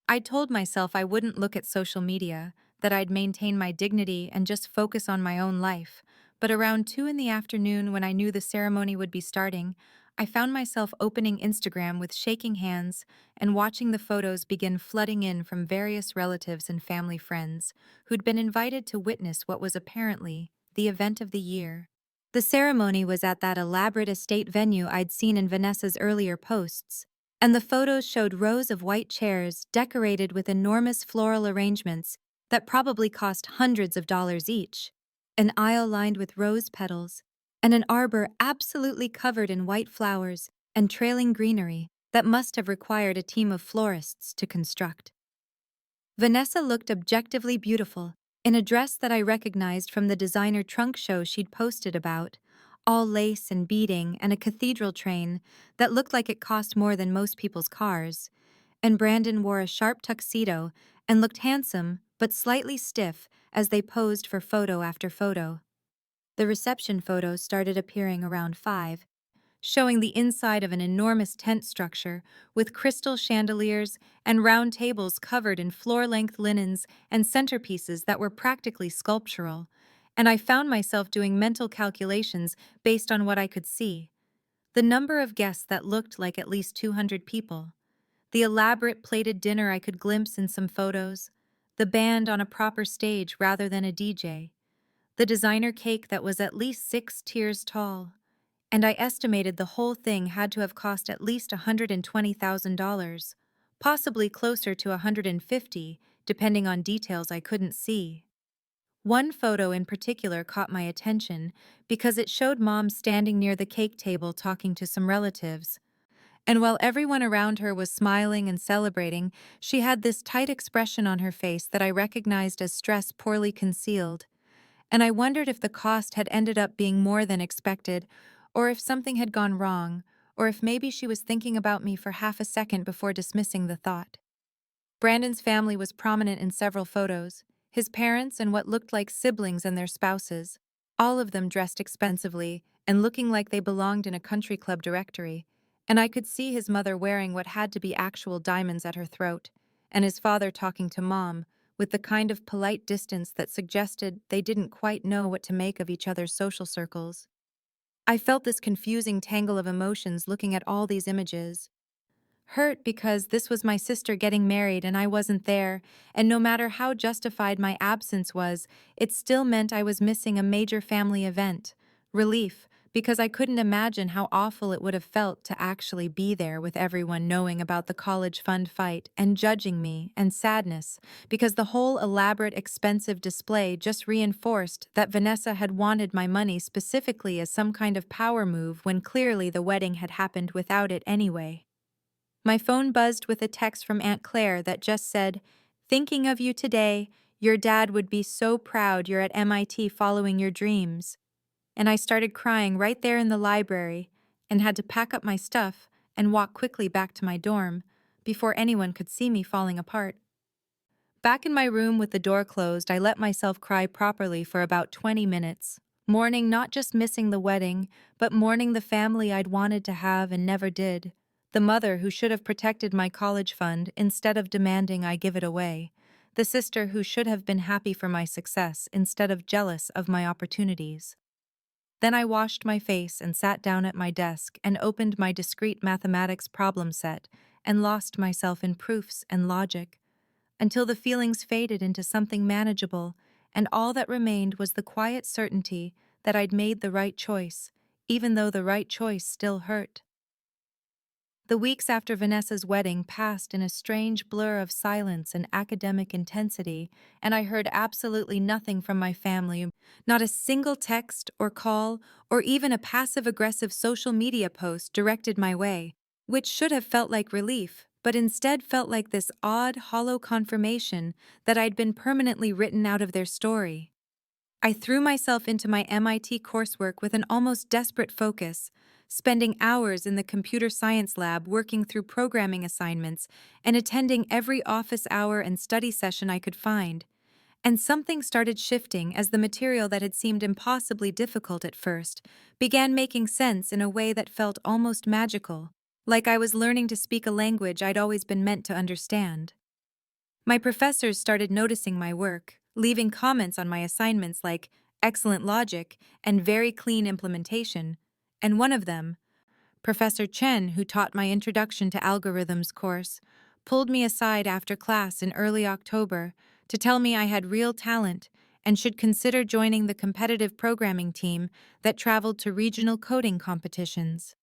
I told myself I wouldn't look at social media, that I'd maintain my dignity and just focus on my own life, but around 2 in the afternoon when I knew the ceremony would be starting, I found myself opening Instagram with shaking hands and watching the photos begin flooding in from various relatives and family friends who'd been invited to witness what was apparently the event of the year. The ceremony was at that elaborate estate venue I'd seen in Vanessa's earlier posts, and the photos showed rows of white chairs decorated with enormous floral arrangements that probably cost hundreds of dollars each, an aisle lined with rose petals, and an arbor absolutely covered in white flowers and trailing greenery that must have required a team of florists to construct. Vanessa looked objectively beautiful, in a dress that I recognized from the designer trunk show she'd posted about, all lace and beading and a cathedral train that looked like it cost more than most people's cars, and Brandon wore a sharp tuxedo and looked handsome but slightly stiff as they posed for photo after photo. The reception photos started appearing around 5, showing the inside of an enormous tent structure with crystal chandeliers and round tables covered in floor-length linens and centerpieces that were practically sculptural, and I found myself doing mental calculations based on what I could see. The number of guests that looked like at least 200 people, the elaborate plated dinner I could glimpse in some photos, the band on a proper stage rather than a DJ, the designer cake that was at least 6 tiers tall, and I estimated the whole thing had to have cost at least $120,000, possibly closer to $150, depending on details I couldn't see. One photo in particular caught my attention because it showed Mom standing near the cake table talking to some relatives. And while everyone around her was smiling and celebrating, she had this tight expression on her face that I recognized as stress poorly concealed. And I wondered if the cost had ended up being more than expected, or if something had gone wrong, or if maybe she was thinking about me for half a second before dismissing the thought. Brandon's family was prominent in several photos, his parents and what looked like siblings and their spouses, all of them dressed expensively and looking like they belonged in a country club directory, and I could see his mother wearing what had to be actual diamonds at her throat, and his father talking to Mom, with the kind of polite distance that suggested they didn't quite know what to make of each other's social circles. I felt this confusing tangle of emotions looking at all these images. Hurt because this was my sister getting married and I wasn't there, and no matter how justified my absence was, it still meant I was missing a major family event. Relief, because I couldn't imagine how awful it would have felt to actually be there with everyone knowing about the college fund fight and judging me, and sadness, because the whole elaborate, expensive display just reinforced that Vanessa had wanted my money specifically as some kind of power move when clearly the wedding had happened without it anyway. My phone buzzed with a text from Aunt Claire that just said, "Thinking of you today, your dad would be so proud you're at MIT following your dreams." And I started crying right there in the library and had to pack up my stuff and walk quickly back to my dorm before anyone could see me falling apart. Back in my room with the door closed, I let myself cry properly for about 20 minutes, mourning not just missing the wedding, but mourning the family I'd wanted to have and never did. The mother who should have protected my college fund instead of demanding I give it away. The sister who should have been happy for my success instead of jealous of my opportunities. Then I washed my face and sat down at my desk and opened my discrete mathematics problem set and lost myself in proofs and logic, until the feelings faded into something manageable, and all that remained was the quiet certainty that I'd made the right choice, even though the right choice still hurt. The weeks after Vanessa's wedding passed in a strange blur of silence and academic intensity, and I heard absolutely nothing from my family, not a single text or call or even a passive-aggressive social media post directed my way, which should have felt like relief, but instead felt like this odd, hollow confirmation that I'd been permanently written out of their story. I threw myself into my MIT coursework with an almost desperate focus, spending hours in the computer science lab working through programming assignments and attending every office hour and study session I could find. And something started shifting as the material that had seemed impossibly difficult at first began making sense in a way that felt almost magical, like I was learning to speak a language I'd always been meant to understand. My professors started noticing my work, leaving comments on my assignments like excellent logic and very clean implementation, and one of them, Professor Chen, who taught my Introduction to Algorithms course, pulled me aside after class in early October to tell me I had real talent and should consider joining the competitive programming team that traveled to regional coding competitions.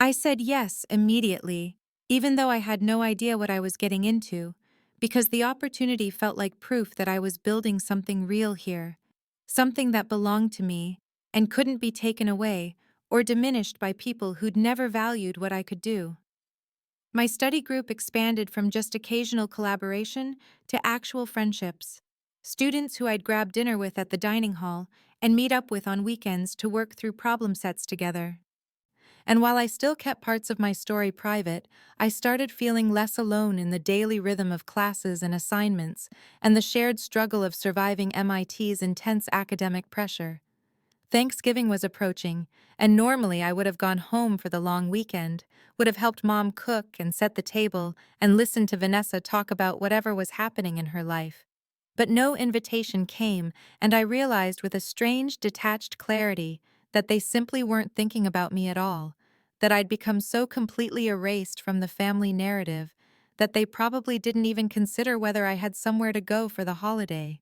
I said yes immediately, even though I had no idea what I was getting into, because the opportunity felt like proof that I was building something real here, something that belonged to me and couldn't be taken away or diminished by people who'd never valued what I could do. My study group expanded from just occasional collaboration to actual friendships. Students who I'd grab dinner with at the dining hall and meet up with on weekends to work through problem sets together. And while I still kept parts of my story private, I started feeling less alone in the daily rhythm of classes and assignments and the shared struggle of surviving MIT's intense academic pressure. Thanksgiving was approaching, and normally I would have gone home for the long weekend, would have helped Mom cook and set the table, and listened to Vanessa talk about whatever was happening in her life. But no invitation came, and I realized with a strange, detached clarity that they simply weren't thinking about me at all, that I'd become so completely erased from the family narrative that they probably didn't even consider whether I had somewhere to go for the holiday.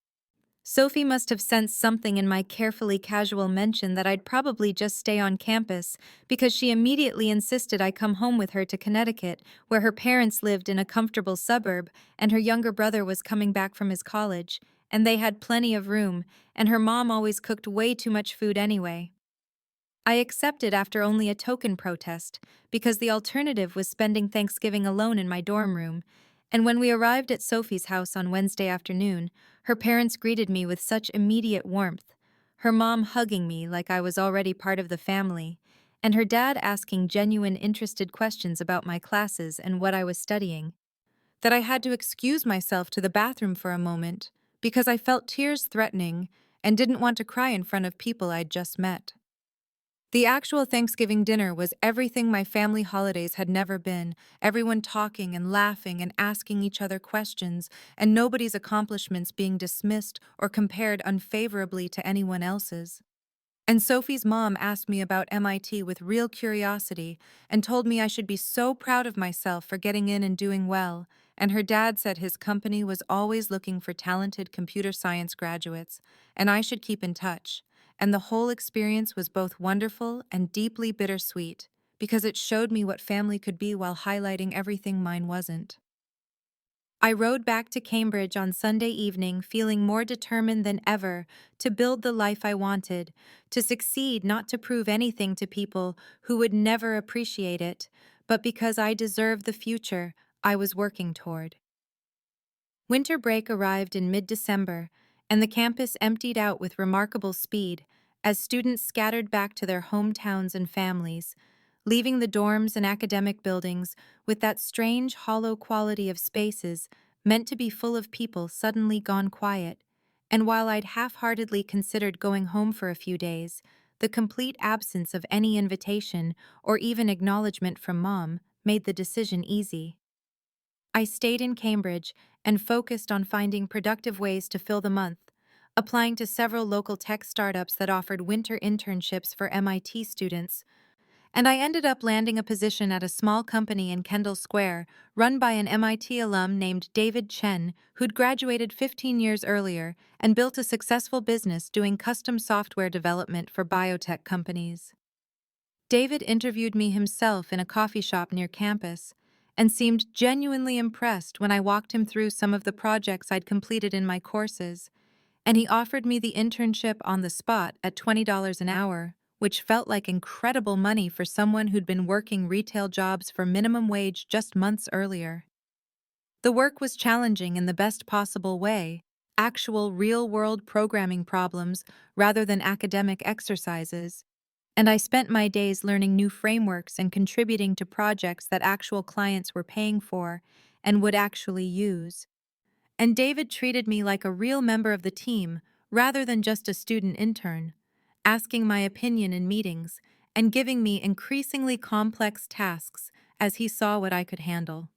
Sophie must have sensed something in my carefully casual mention that I'd probably just stay on campus, because she immediately insisted I come home with her to Connecticut, where her parents lived in a comfortable suburb, and her younger brother was coming back from his college, and they had plenty of room, and her mom always cooked way too much food anyway. I accepted after only a token protest, because the alternative was spending Thanksgiving alone in my dorm room, and when we arrived at Sophie's house on Wednesday afternoon, her parents greeted me with such immediate warmth, her mom hugging me like I was already part of the family, and her dad asking genuine interested questions about my classes and what I was studying, that I had to excuse myself to the bathroom for a moment, because I felt tears threatening and didn't want to cry in front of people I'd just met. The actual Thanksgiving dinner was everything my family holidays had never been, everyone talking and laughing and asking each other questions, and nobody's accomplishments being dismissed or compared unfavorably to anyone else's. And Sophie's mom asked me about MIT with real curiosity and told me I should be so proud of myself for getting in and doing well, and her dad said his company was always looking for talented computer science graduates, and I should keep in touch. And the whole experience was both wonderful and deeply bittersweet, because it showed me what family could be while highlighting everything mine wasn't. I rode back to Cambridge on Sunday evening feeling more determined than ever to build the life I wanted, to succeed not to prove anything to people who would never appreciate it, but because I deserved the future I was working toward. Winter break arrived in mid-December, and the campus emptied out with remarkable speed as students scattered back to their hometowns and families, leaving the dorms and academic buildings with that strange hollow quality of spaces meant to be full of people suddenly gone quiet. And while I'd half-heartedly considered going home for a few days, the complete absence of any invitation or even acknowledgement from Mom made the decision easy. I stayed in Cambridge and focused on finding productive ways to fill the month, applying to several local tech startups that offered winter internships for MIT students, and I ended up landing a position at a small company in Kendall Square, run by an MIT alum named David Chen, who'd graduated 15 years earlier and built a successful business doing custom software development for biotech companies. David interviewed me himself in a coffee shop near campus and seemed genuinely impressed when I walked him through some of the projects I'd completed in my courses, and he offered me the internship on the spot at $20 an hour, which felt like incredible money for someone who'd been working retail jobs for minimum wage just months earlier. The work was challenging in the best possible way, actual real-world programming problems rather than academic exercises, and I spent my days learning new frameworks and contributing to projects that actual clients were paying for and would actually use. And David treated me like a real member of the team rather than just a student intern, asking my opinion in meetings and giving me increasingly complex tasks as he saw what I could handle.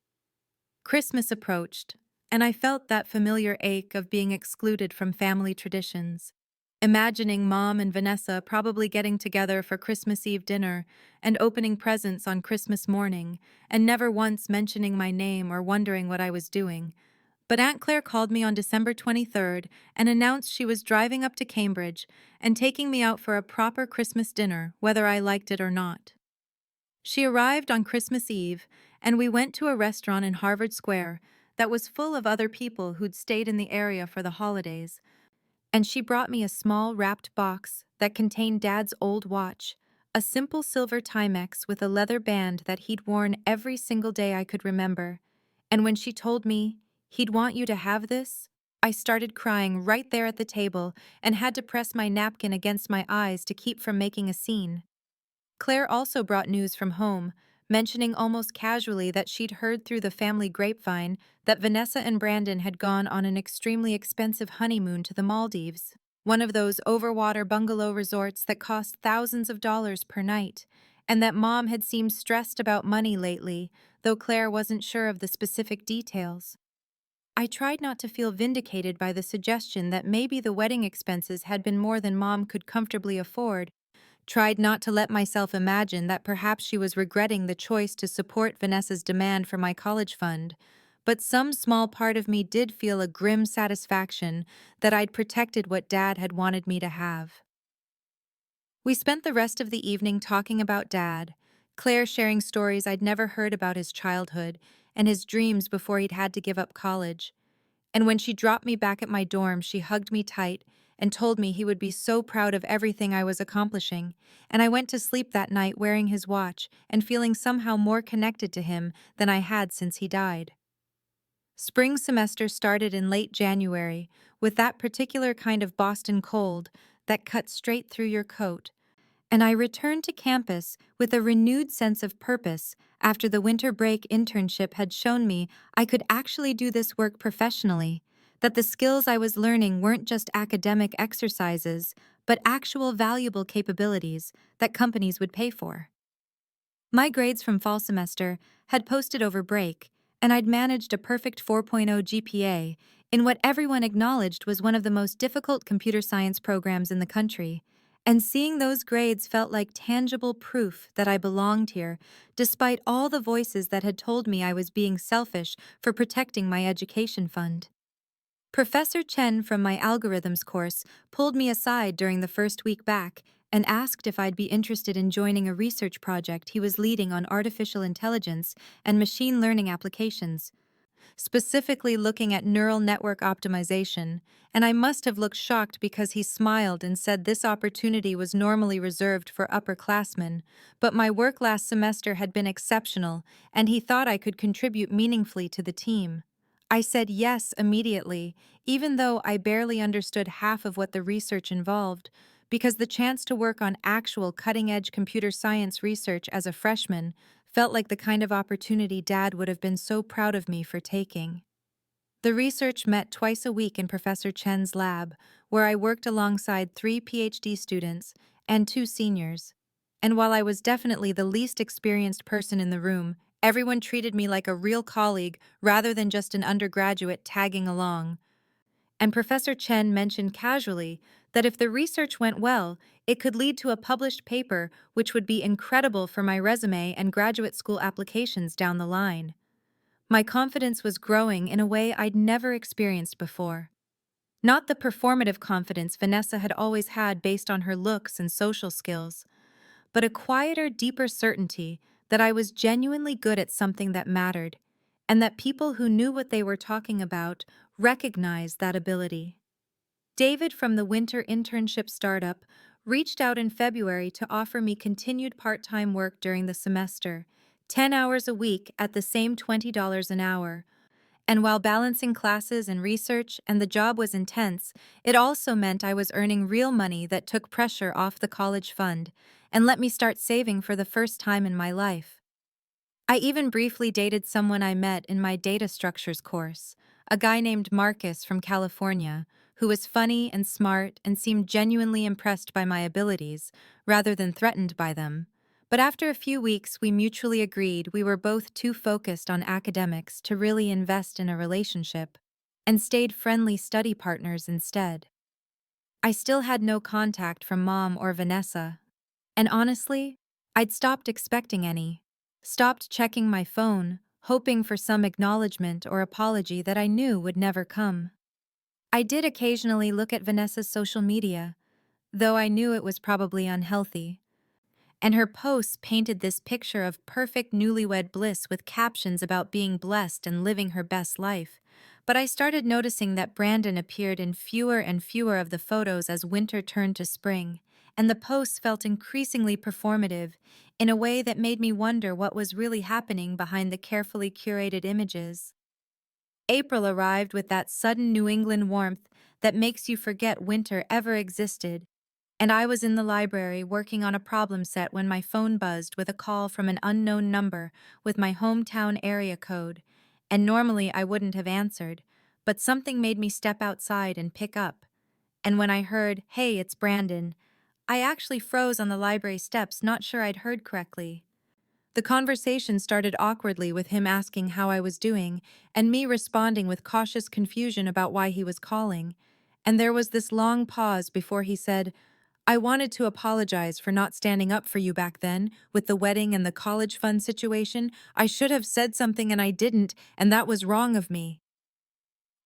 Christmas approached, and I felt that familiar ache of being excluded from family traditions. Imagining Mom and Vanessa probably getting together for Christmas Eve dinner and opening presents on Christmas morning, and never once mentioning my name or wondering what I was doing. But Aunt Claire called me on December 23rd and announced she was driving up to Cambridge and taking me out for a proper Christmas dinner, whether I liked it or not. She arrived on Christmas Eve, and we went to a restaurant in Harvard Square that was full of other people who'd stayed in the area for the holidays, and she brought me a small wrapped box that contained Dad's old watch, a simple silver Timex with a leather band that he'd worn every single day I could remember. And when she told me, "He'd want you to have this," I started crying right there at the table and had to press my napkin against my eyes to keep from making a scene. Claire also brought news from home, mentioning almost casually that she'd heard through the family grapevine that Vanessa and Brandon had gone on an extremely expensive honeymoon to the Maldives, one of those overwater bungalow resorts that cost thousands of dollars per night, and that Mom had seemed stressed about money lately, though Claire wasn't sure of the specific details. I tried not to feel vindicated by the suggestion that maybe the wedding expenses had been more than Mom could comfortably afford, tried not to let myself imagine that perhaps she was regretting the choice to support Vanessa's demand for my college fund, but some small part of me did feel a grim satisfaction that I'd protected what Dad had wanted me to have. We spent the rest of the evening talking about Dad, Claire sharing stories I'd never heard about his childhood and his dreams before he'd had to give up college. And when she dropped me back at my dorm, she hugged me tight and told me he would be so proud of everything I was accomplishing, and I went to sleep that night wearing his watch and feeling somehow more connected to him than I had since he died. Spring semester started in late January, with that particular kind of Boston cold that cuts straight through your coat, and I returned to campus with a renewed sense of purpose after the winter break internship had shown me I could actually do this work professionally, that the skills I was learning weren't just academic exercises, but actual valuable capabilities that companies would pay for. My grades from fall semester had posted over break, and I'd managed a perfect 4.0 GPA in what everyone acknowledged was one of the most difficult computer science programs in the country, and seeing those grades felt like tangible proof that I belonged here, despite all the voices that had told me I was being selfish for protecting my education fund. Professor Chen from my algorithms course pulled me aside during the first week back and asked if I'd be interested in joining a research project he was leading on artificial intelligence and machine learning applications, specifically looking at neural network optimization, and I must have looked shocked because he smiled and said this opportunity was normally reserved for upperclassmen, but my work last semester had been exceptional, and he thought I could contribute meaningfully to the team. I said yes immediately, even though I barely understood half of what the research involved, because the chance to work on actual cutting-edge computer science research as a freshman felt like the kind of opportunity Dad would have been so proud of me for taking. The research met twice a week in Professor Chen's lab, where I worked alongside 3 PhD students and 2 seniors. And while I was definitely the least experienced person in the room, everyone treated me like a real colleague rather than just an undergraduate tagging along. And Professor Chen mentioned casually that if the research went well, it could lead to a published paper which would be incredible for my resume and graduate school applications down the line. My confidence was growing in a way I'd never experienced before. Not the performative confidence Vanessa had always had based on her looks and social skills, but a quieter, deeper certainty that I was genuinely good at something that mattered, and that people who knew what they were talking about recognized that ability. David from the winter internship startup reached out in February to offer me continued part-time work during the semester, 10 hours a week at the same $20 an hour. And while balancing classes and research and the job was intense, it also meant I was earning real money that took pressure off the college fund and let me start saving for the first time in my life. I even briefly dated someone I met in my data structures course, a guy named Marcus from California, who was funny and smart and seemed genuinely impressed by my abilities, rather than threatened by them. But after a few weeks, we mutually agreed we were both too focused on academics to really invest in a relationship, and stayed friendly study partners instead. I still had no contact from Mom or Vanessa, and honestly, I'd stopped expecting any. Stopped checking my phone, hoping for some acknowledgement or apology that I knew would never come. I did occasionally look at Vanessa's social media, though I knew it was probably unhealthy, and her posts painted this picture of perfect newlywed bliss with captions about being blessed and living her best life. But I started noticing that Brandon appeared in fewer and fewer of the photos as winter turned to spring, and the posts felt increasingly performative in a way that made me wonder what was really happening behind the carefully curated images. April arrived with that sudden New England warmth that makes you forget winter ever existed, and I was in the library working on a problem set when my phone buzzed with a call from an unknown number with my hometown area code, and normally I wouldn't have answered, but something made me step outside and pick up. And when I heard, "Hey, it's Brandon," I actually froze on the library steps, not sure I'd heard correctly. The conversation started awkwardly with him asking how I was doing, and me responding with cautious confusion about why he was calling. And there was this long pause before he said, "I wanted to apologize for not standing up for you back then, with the wedding and the college fund situation. I should have said something and I didn't, and that was wrong of me."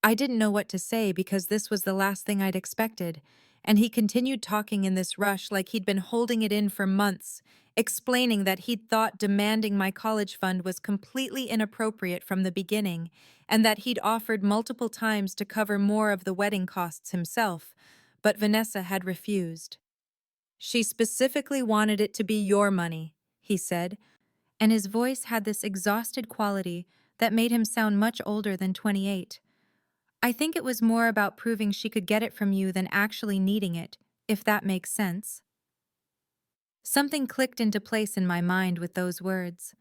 I didn't know what to say because this was the last thing I'd expected, and he continued talking in this rush like he'd been holding it in for months, explaining that he'd thought demanding my college fund was completely inappropriate from the beginning, and that he'd offered multiple times to cover more of the wedding costs himself, but Vanessa had refused. "She specifically wanted it to be your money," he said, and his voice had this exhausted quality that made him sound much older than 28. "I think it was more about proving she could get it from you than actually needing it, if that makes sense." Something clicked into place in my mind with those words.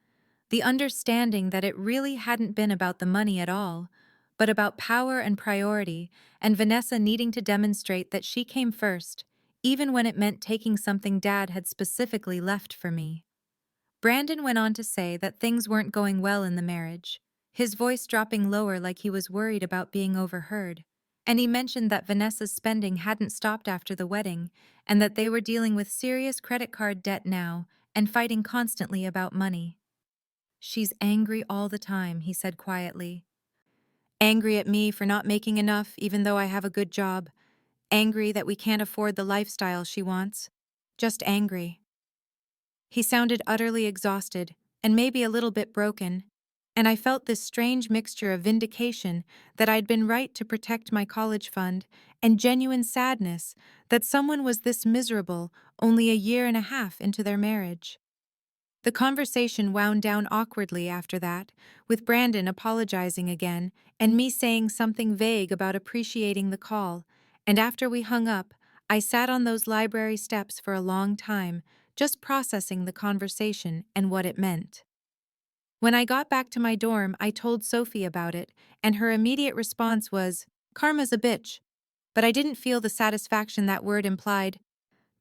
The understanding that it really hadn't been about the money at all, but about power and priority, and Vanessa needing to demonstrate that she came first, even when it meant taking something Dad had specifically left for me. Brandon went on to say that things weren't going well in the marriage, his voice dropping lower like he was worried about being overheard. And he mentioned that Vanessa's spending hadn't stopped after the wedding, and that they were dealing with serious credit card debt now and fighting constantly about money. "She's angry all the time," he said quietly. "Angry at me for not making enough even though I have a good job. Angry that we can't afford the lifestyle she wants. Just angry." He sounded utterly exhausted, and maybe a little bit broken, and I felt this strange mixture of vindication that I'd been right to protect my college fund, and genuine sadness that someone was this miserable only a year and a half into their marriage. The conversation wound down awkwardly after that, with Brandon apologizing again and me saying something vague about appreciating the call, and after we hung up, I sat on those library steps for a long time, just processing the conversation and what it meant. When I got back to my dorm, I told Sophie about it, and her immediate response was, "Karma's a bitch." But I didn't feel the satisfaction that word implied,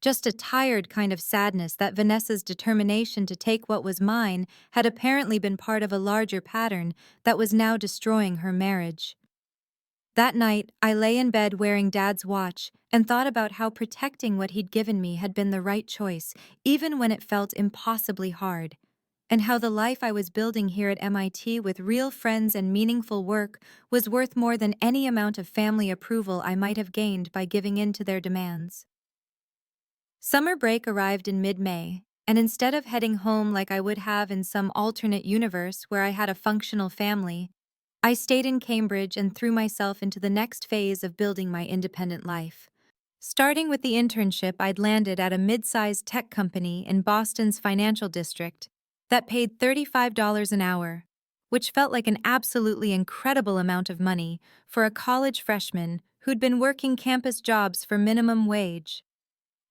just a tired kind of sadness that Vanessa's determination to take what was mine had apparently been part of a larger pattern that was now destroying her marriage. That night, I lay in bed wearing Dad's watch and thought about how protecting what he'd given me had been the right choice, even when it felt impossibly hard, and how the life I was building here at MIT with real friends and meaningful work was worth more than any amount of family approval I might have gained by giving in to their demands. Summer break arrived in mid-May, and instead of heading home like I would have in some alternate universe where I had a functional family, I stayed in Cambridge and threw myself into the next phase of building my independent life. Starting with the internship, I'd landed at a mid-sized tech company in Boston's financial district that paid $35 an hour, which felt like an absolutely incredible amount of money for a college freshman who'd been working campus jobs for minimum wage.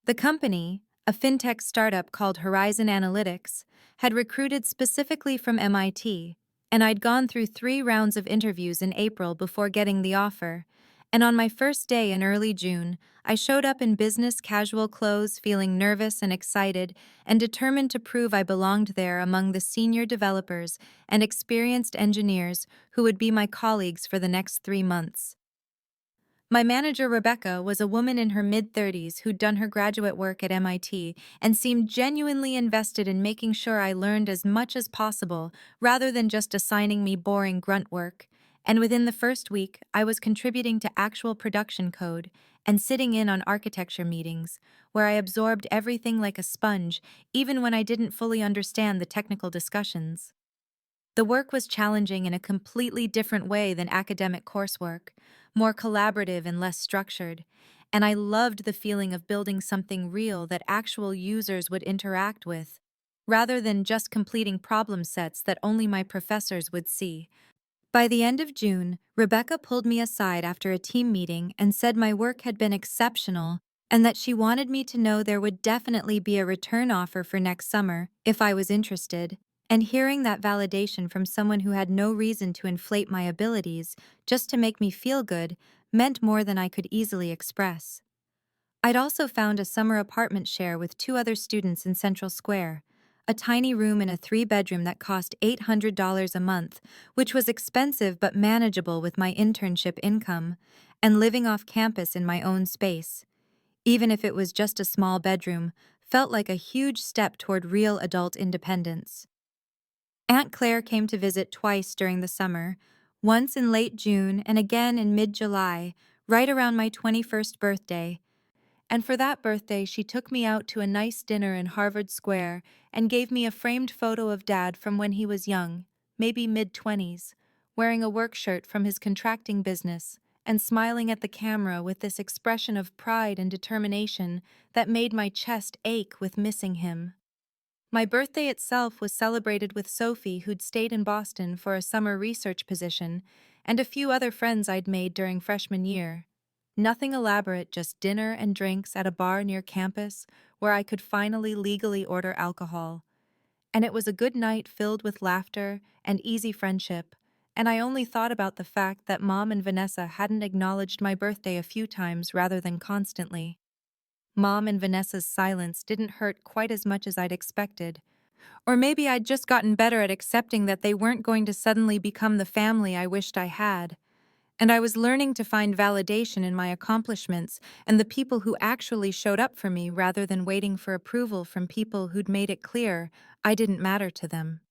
The company, a fintech startup called Horizon Analytics, had recruited specifically from MIT, and I'd gone through 3 rounds of interviews in April before getting the offer, and on my first day in early June, I showed up in business casual clothes feeling nervous and excited and determined to prove I belonged there among the senior developers and experienced engineers who would be my colleagues for the next 3 months. My manager, Rebecca, was a woman in her mid-30s who'd done her graduate work at MIT and seemed genuinely invested in making sure I learned as much as possible rather than just assigning me boring grunt work, And within the first week, I was contributing to actual production code and sitting in on architecture meetings, where I absorbed everything like a sponge, even when I didn't fully understand the technical discussions. The work was challenging in a completely different way than academic coursework, more collaborative and less structured, and I loved the feeling of building something real that actual users would interact with, rather than just completing problem sets that only my professors would see. By the end of June, Rebecca pulled me aside after a team meeting and said my work had been exceptional and that she wanted me to know there would definitely be a return offer for next summer if I was interested. And hearing that validation from someone who had no reason to inflate my abilities just to make me feel good meant more than I could easily express. I'd also found a summer apartment share with two other students in Central Square, a tiny room in a three-bedroom that cost $800 a month, which was expensive but manageable with my internship income, and living off campus in my own space, even if it was just a small bedroom, felt like a huge step toward real adult independence. Aunt Claire came to visit twice during the summer, once in late June and again in mid-July, right around my 21st birthday. And for that birthday, she took me out to a nice dinner in Harvard Square and gave me a framed photo of Dad from when he was young, maybe mid-20s, wearing a work shirt from his contracting business and smiling at the camera with this expression of pride and determination that made my chest ache with missing him. My birthday itself was celebrated with Sophie, who'd stayed in Boston for a summer research position, and a few other friends I'd made during freshman year. Nothing elaborate, just dinner and drinks at a bar near campus where I could finally legally order alcohol. And it was a good night filled with laughter and easy friendship, and I only thought about the fact that Mom and Vanessa hadn't acknowledged my birthday a few times rather than constantly. Mom and Vanessa's silence didn't hurt quite as much as I'd expected. Or maybe I'd just gotten better at accepting that they weren't going to suddenly become the family I wished I had. And I was learning to find validation in my accomplishments and the people who actually showed up for me rather than waiting for approval from people who'd made it clear I didn't matter to them.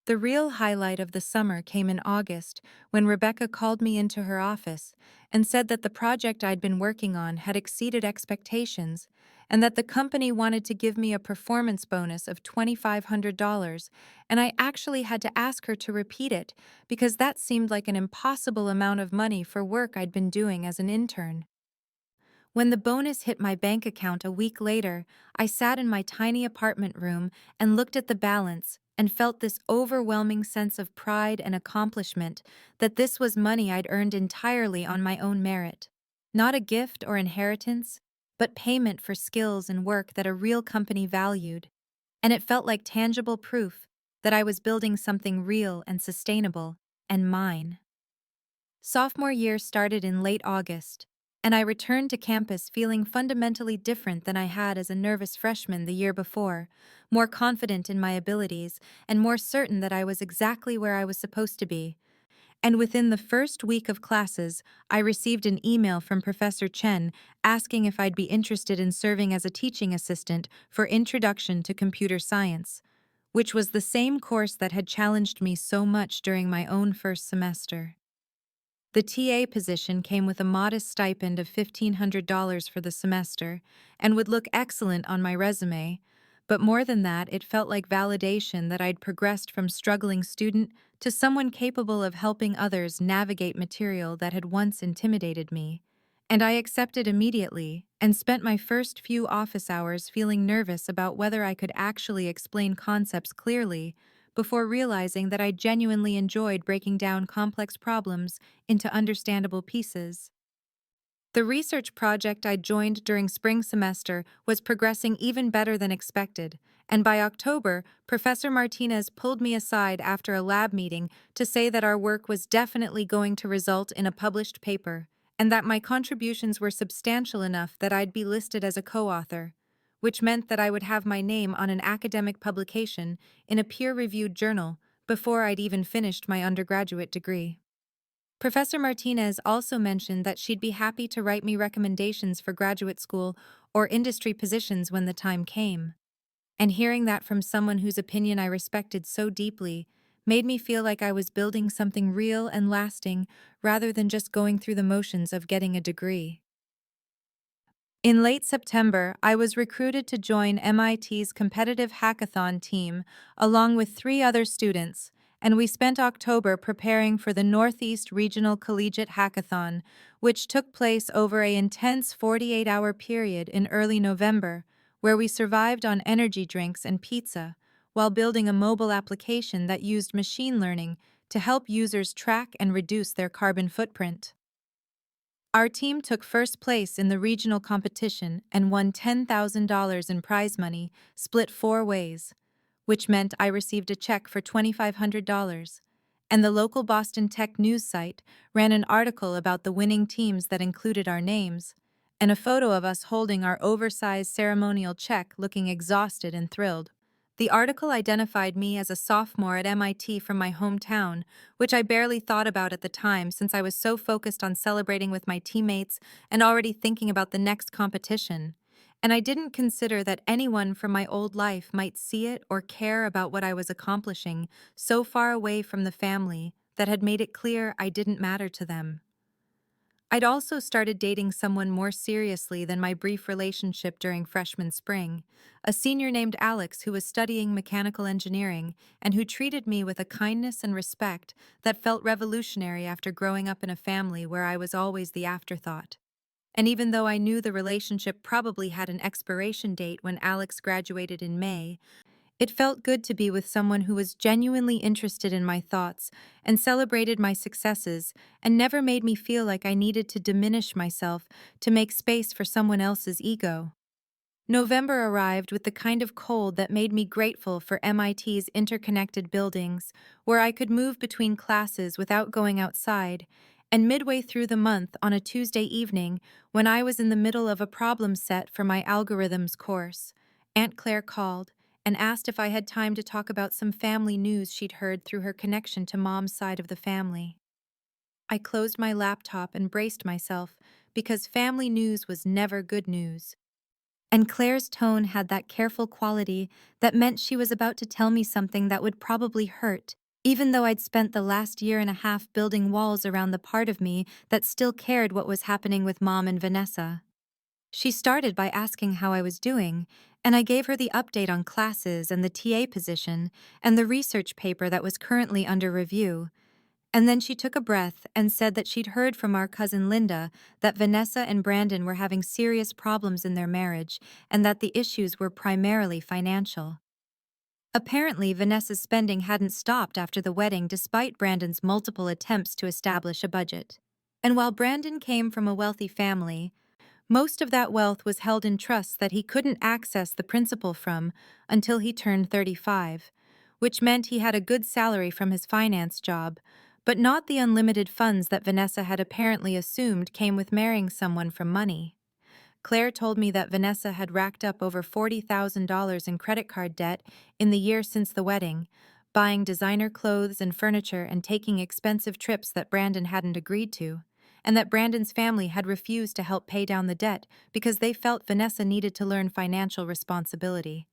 The real highlight of the summer came in August when Rebecca called me into her office and said that the project I'd been working on had exceeded expectations and that the company wanted to give me a performance bonus of $2,500, and I actually had to ask her to repeat it because that seemed like an impossible amount of money for work I'd been doing as an intern. When the bonus hit my bank account a week later, I sat in my tiny apartment room and looked at the balance and felt this overwhelming sense of pride and accomplishment that this was money I'd earned entirely on my own merit. Not a gift or inheritance, but payment for skills and work that a real company valued. And it felt like tangible proof that I was building something real and sustainable, and mine. Sophomore year started in late August, and I returned to campus feeling fundamentally different than I had as a nervous freshman the year before, more confident in my abilities and more certain that I was exactly where I was supposed to be. And within the first week of classes, I received an email from Professor Chen asking if I'd be interested in serving as a teaching assistant for Introduction to Computer Science, which was the same course that had challenged me so much during my own first semester. The TA position came with a modest stipend of $1,500 for the semester and would look excellent on my resume, but more than that, it felt like validation that I'd progressed from struggling student to someone capable of helping others navigate material that had once intimidated me. And I accepted immediately and spent my first few office hours feeling nervous about whether I could actually explain concepts clearly before realizing that I genuinely enjoyed breaking down complex problems into understandable pieces. The research project I joined during spring semester was progressing even better than expected, and by October, Professor Martinez pulled me aside after a lab meeting to say that our work was definitely going to result in a published paper, and that my contributions were substantial enough that I'd be listed as a co-author, which meant that I would have my name on an academic publication in a peer-reviewed journal before I'd even finished my undergraduate degree. Professor Martinez also mentioned that she'd be happy to write me recommendations for graduate school or industry positions when the time came. And hearing that from someone whose opinion I respected so deeply made me feel like I was building something real and lasting rather than just going through the motions of getting a degree. In late September, I was recruited to join MIT's competitive hackathon team along with three other students, and we spent October preparing for the Northeast Regional Collegiate Hackathon, which took place over an intense 48-hour period in early November, where we survived on energy drinks and pizza while building a mobile application that used machine learning to help users track and reduce their carbon footprint. Our team took first place in the regional competition and won $10,000 in prize money, split four ways, which meant I received a check for $2,500. And the local Boston Tech news site ran an article about the winning teams that included our names, and a photo of us holding our oversized ceremonial check looking exhausted and thrilled. The article identified me as a sophomore at MIT from my hometown, which I barely thought about at the time since I was so focused on celebrating with my teammates and already thinking about the next competition. And I didn't consider that anyone from my old life might see it or care about what I was accomplishing, so far away from the family that had made it clear I didn't matter to them. I'd also started dating someone more seriously than my brief relationship during freshman spring, a senior named Alex who was studying mechanical engineering and who treated me with a kindness and respect that felt revolutionary after growing up in a family where I was always the afterthought. And even though I knew the relationship probably had an expiration date when Alex graduated in May, it felt good to be with someone who was genuinely interested in my thoughts and celebrated my successes and never made me feel like I needed to diminish myself to make space for someone else's ego. November arrived with the kind of cold that made me grateful for MIT's interconnected buildings, where I could move between classes without going outside, and midway through the month on a Tuesday evening, when I was in the middle of a problem set for my algorithms course, Aunt Claire called and asked if I had time to talk about some family news she'd heard through her connection to Mom's side of the family. I closed my laptop and braced myself because family news was never good news. And Claire's tone had that careful quality that meant she was about to tell me something that would probably hurt, even though I'd spent the last year and a half building walls around the part of me that still cared what was happening with Mom and Vanessa. She started by asking how I was doing, and I gave her the update on classes and the TA position and the research paper that was currently under review. And then she took a breath and said that she'd heard from our cousin Linda that Vanessa and Brandon were having serious problems in their marriage and that the issues were primarily financial. Apparently, Vanessa's spending hadn't stopped after the wedding despite Brandon's multiple attempts to establish a budget. And while Brandon came from a wealthy family, most of that wealth was held in trusts that he couldn't access the principal from until he turned 35, which meant he had a good salary from his finance job, but not the unlimited funds that Vanessa had apparently assumed came with marrying someone from money. Claire told me that Vanessa had racked up over $40,000 in credit card debt in the year since the wedding, buying designer clothes and furniture and taking expensive trips that Brandon hadn't agreed to, and that Brandon's family had refused to help pay down the debt because they felt Vanessa needed to learn financial responsibility.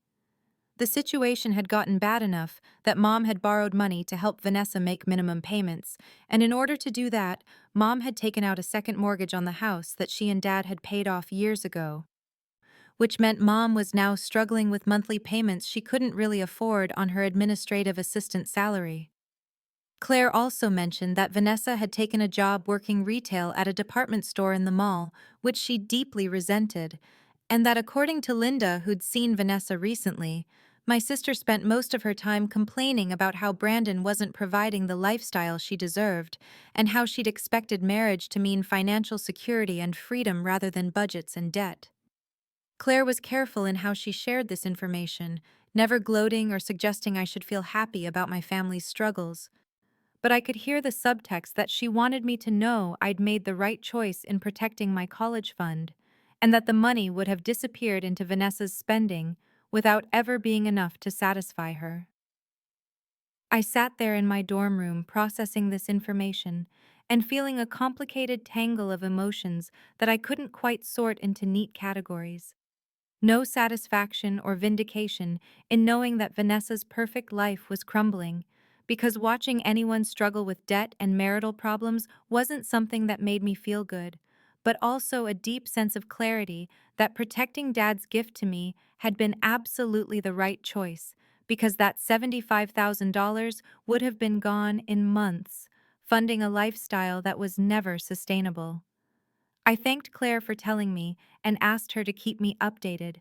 The situation had gotten bad enough that Mom had borrowed money to help Vanessa make minimum payments, and in order to do that, Mom had taken out a second mortgage on the house that she and Dad had paid off years ago, which meant Mom was now struggling with monthly payments she couldn't really afford on her administrative assistant salary. Claire also mentioned that Vanessa had taken a job working retail at a department store in the mall, which she deeply resented, and that according to Linda, who'd seen Vanessa recently, my sister spent most of her time complaining about how Brandon wasn't providing the lifestyle she deserved and how she'd expected marriage to mean financial security and freedom rather than budgets and debt. Claire was careful in how she shared this information, never gloating or suggesting I should feel happy about my family's struggles. But I could hear the subtext that she wanted me to know I'd made the right choice in protecting my college fund, and that the money would have disappeared into Vanessa's spending without ever being enough to satisfy her. I sat there in my dorm room processing this information and feeling a complicated tangle of emotions that I couldn't quite sort into neat categories. No satisfaction or vindication in knowing that Vanessa's perfect life was crumbling, because watching anyone struggle with debt and marital problems wasn't something that made me feel good, but also a deep sense of clarity that protecting Dad's gift to me had been absolutely the right choice, because that $75,000 would have been gone in months, funding a lifestyle that was never sustainable. I thanked Claire for telling me and asked her to keep me updated.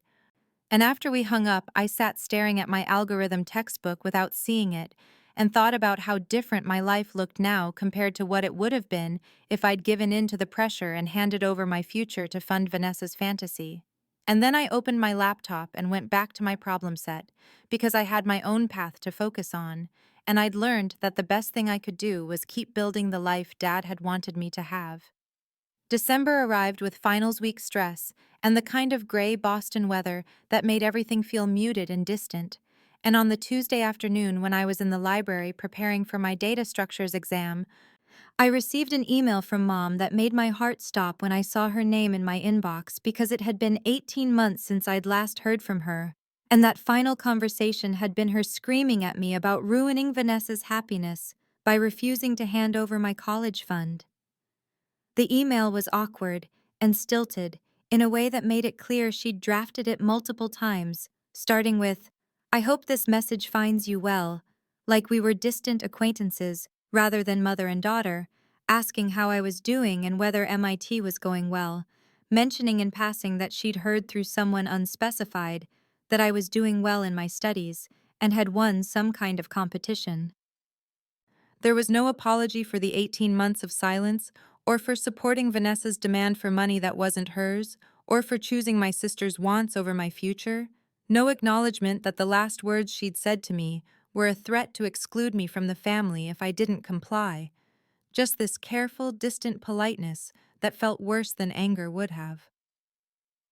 And after we hung up, I sat staring at my algorithm textbook without seeing it and thought about how different my life looked now compared to what it would have been if I'd given in to the pressure and handed over my future to fund Vanessa's fantasy. And then I opened my laptop and went back to my problem set because I had my own path to focus on, and I'd learned that the best thing I could do was keep building the life Dad had wanted me to have. December arrived with finals week stress and the kind of gray Boston weather that made everything feel muted and distant. And on the Tuesday afternoon, when I was in the library preparing for my data structures exam, I received an email from Mom that made my heart stop when I saw her name in my inbox because it had been 18 months since I'd last heard from her. And that final conversation had been her screaming at me about ruining Vanessa's happiness by refusing to hand over my college fund. The email was awkward and stilted in a way that made it clear she'd drafted it multiple times, starting with, "I hope this message finds you well," like we were distant acquaintances rather than mother and daughter, asking how I was doing and whether MIT was going well, mentioning in passing that she'd heard through someone unspecified that I was doing well in my studies and had won some kind of competition. There was no apology for the 18 months of silence, or for supporting Vanessa's demand for money that wasn't hers, or for choosing my sister's wants over my future. No acknowledgement that the last words she'd said to me were a threat to exclude me from the family if I didn't comply. Just this careful, distant politeness that felt worse than anger would have.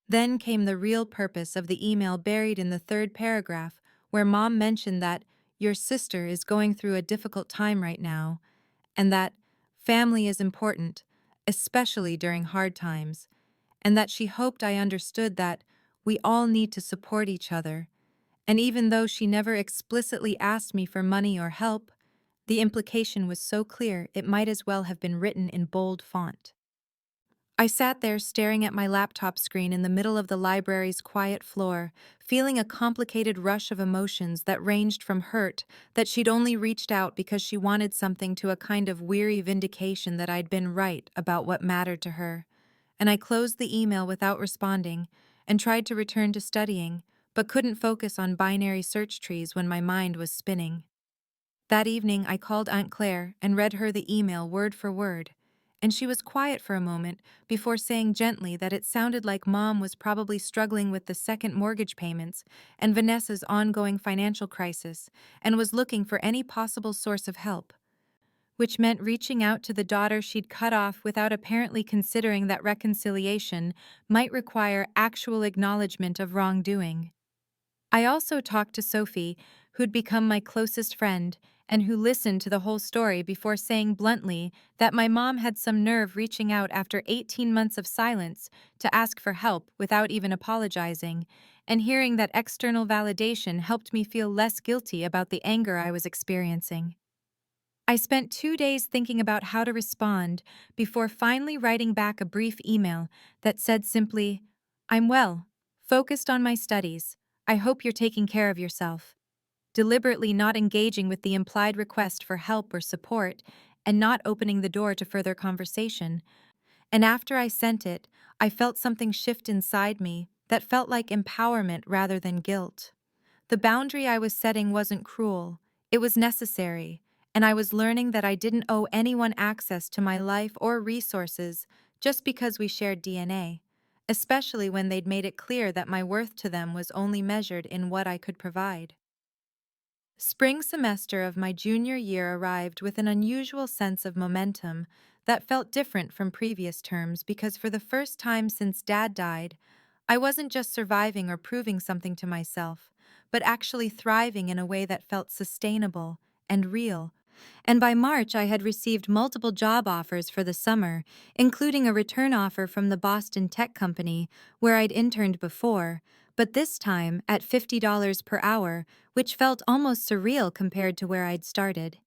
Then came the real purpose of the email buried in the third paragraph, where Mom mentioned that your sister is going through a difficult time right now, and that family is important, especially during hard times, and that she hoped I understood that we all need to support each other. And even though she never explicitly asked me for money or help, the implication was so clear it might as well have been written in bold font. I sat there staring at my laptop screen in the middle of the library's quiet floor, feeling a complicated rush of emotions that ranged from hurt that she'd only reached out because she wanted something to a kind of weary vindication that I'd been right about what mattered to her. And I closed the email without responding and tried to return to studying, but couldn't focus on binary search trees when my mind was spinning. That evening, I called Aunt Claire and read her the email word for word, and she was quiet for a moment before saying gently that it sounded like Mom was probably struggling with the second mortgage payments and Vanessa's ongoing financial crisis and was looking for any possible source of help, which meant reaching out to the daughter she'd cut off without apparently considering that reconciliation might require actual acknowledgement of wrongdoing. I also talked to Sophie, who'd become my closest friend, and who listened to the whole story before saying bluntly that my mom had some nerve reaching out after 18 months of silence to ask for help without even apologizing, and hearing that external validation helped me feel less guilty about the anger I was experiencing. I spent 2 days thinking about how to respond before finally writing back a brief email that said simply, "I'm well, focused on my studies. I hope you're taking care of yourself," deliberately not engaging with the implied request for help or support and not opening the door to further conversation. And after I sent it, I felt something shift inside me that felt like empowerment rather than guilt. The boundary I was setting wasn't cruel, it was necessary, and I was learning that I didn't owe anyone access to my life or resources just because we shared DNA, especially when they'd made it clear that my worth to them was only measured in what I could provide. Spring semester of my junior year arrived with an unusual sense of momentum that felt different from previous terms because for the first time since Dad died, I wasn't just surviving or proving something to myself, but actually thriving in a way that felt sustainable and real. and by March I had received multiple job offers for the summer, including a return offer from the Boston tech company where I'd interned before, but this time at $50 per hour, which felt almost surreal compared to where I'd started.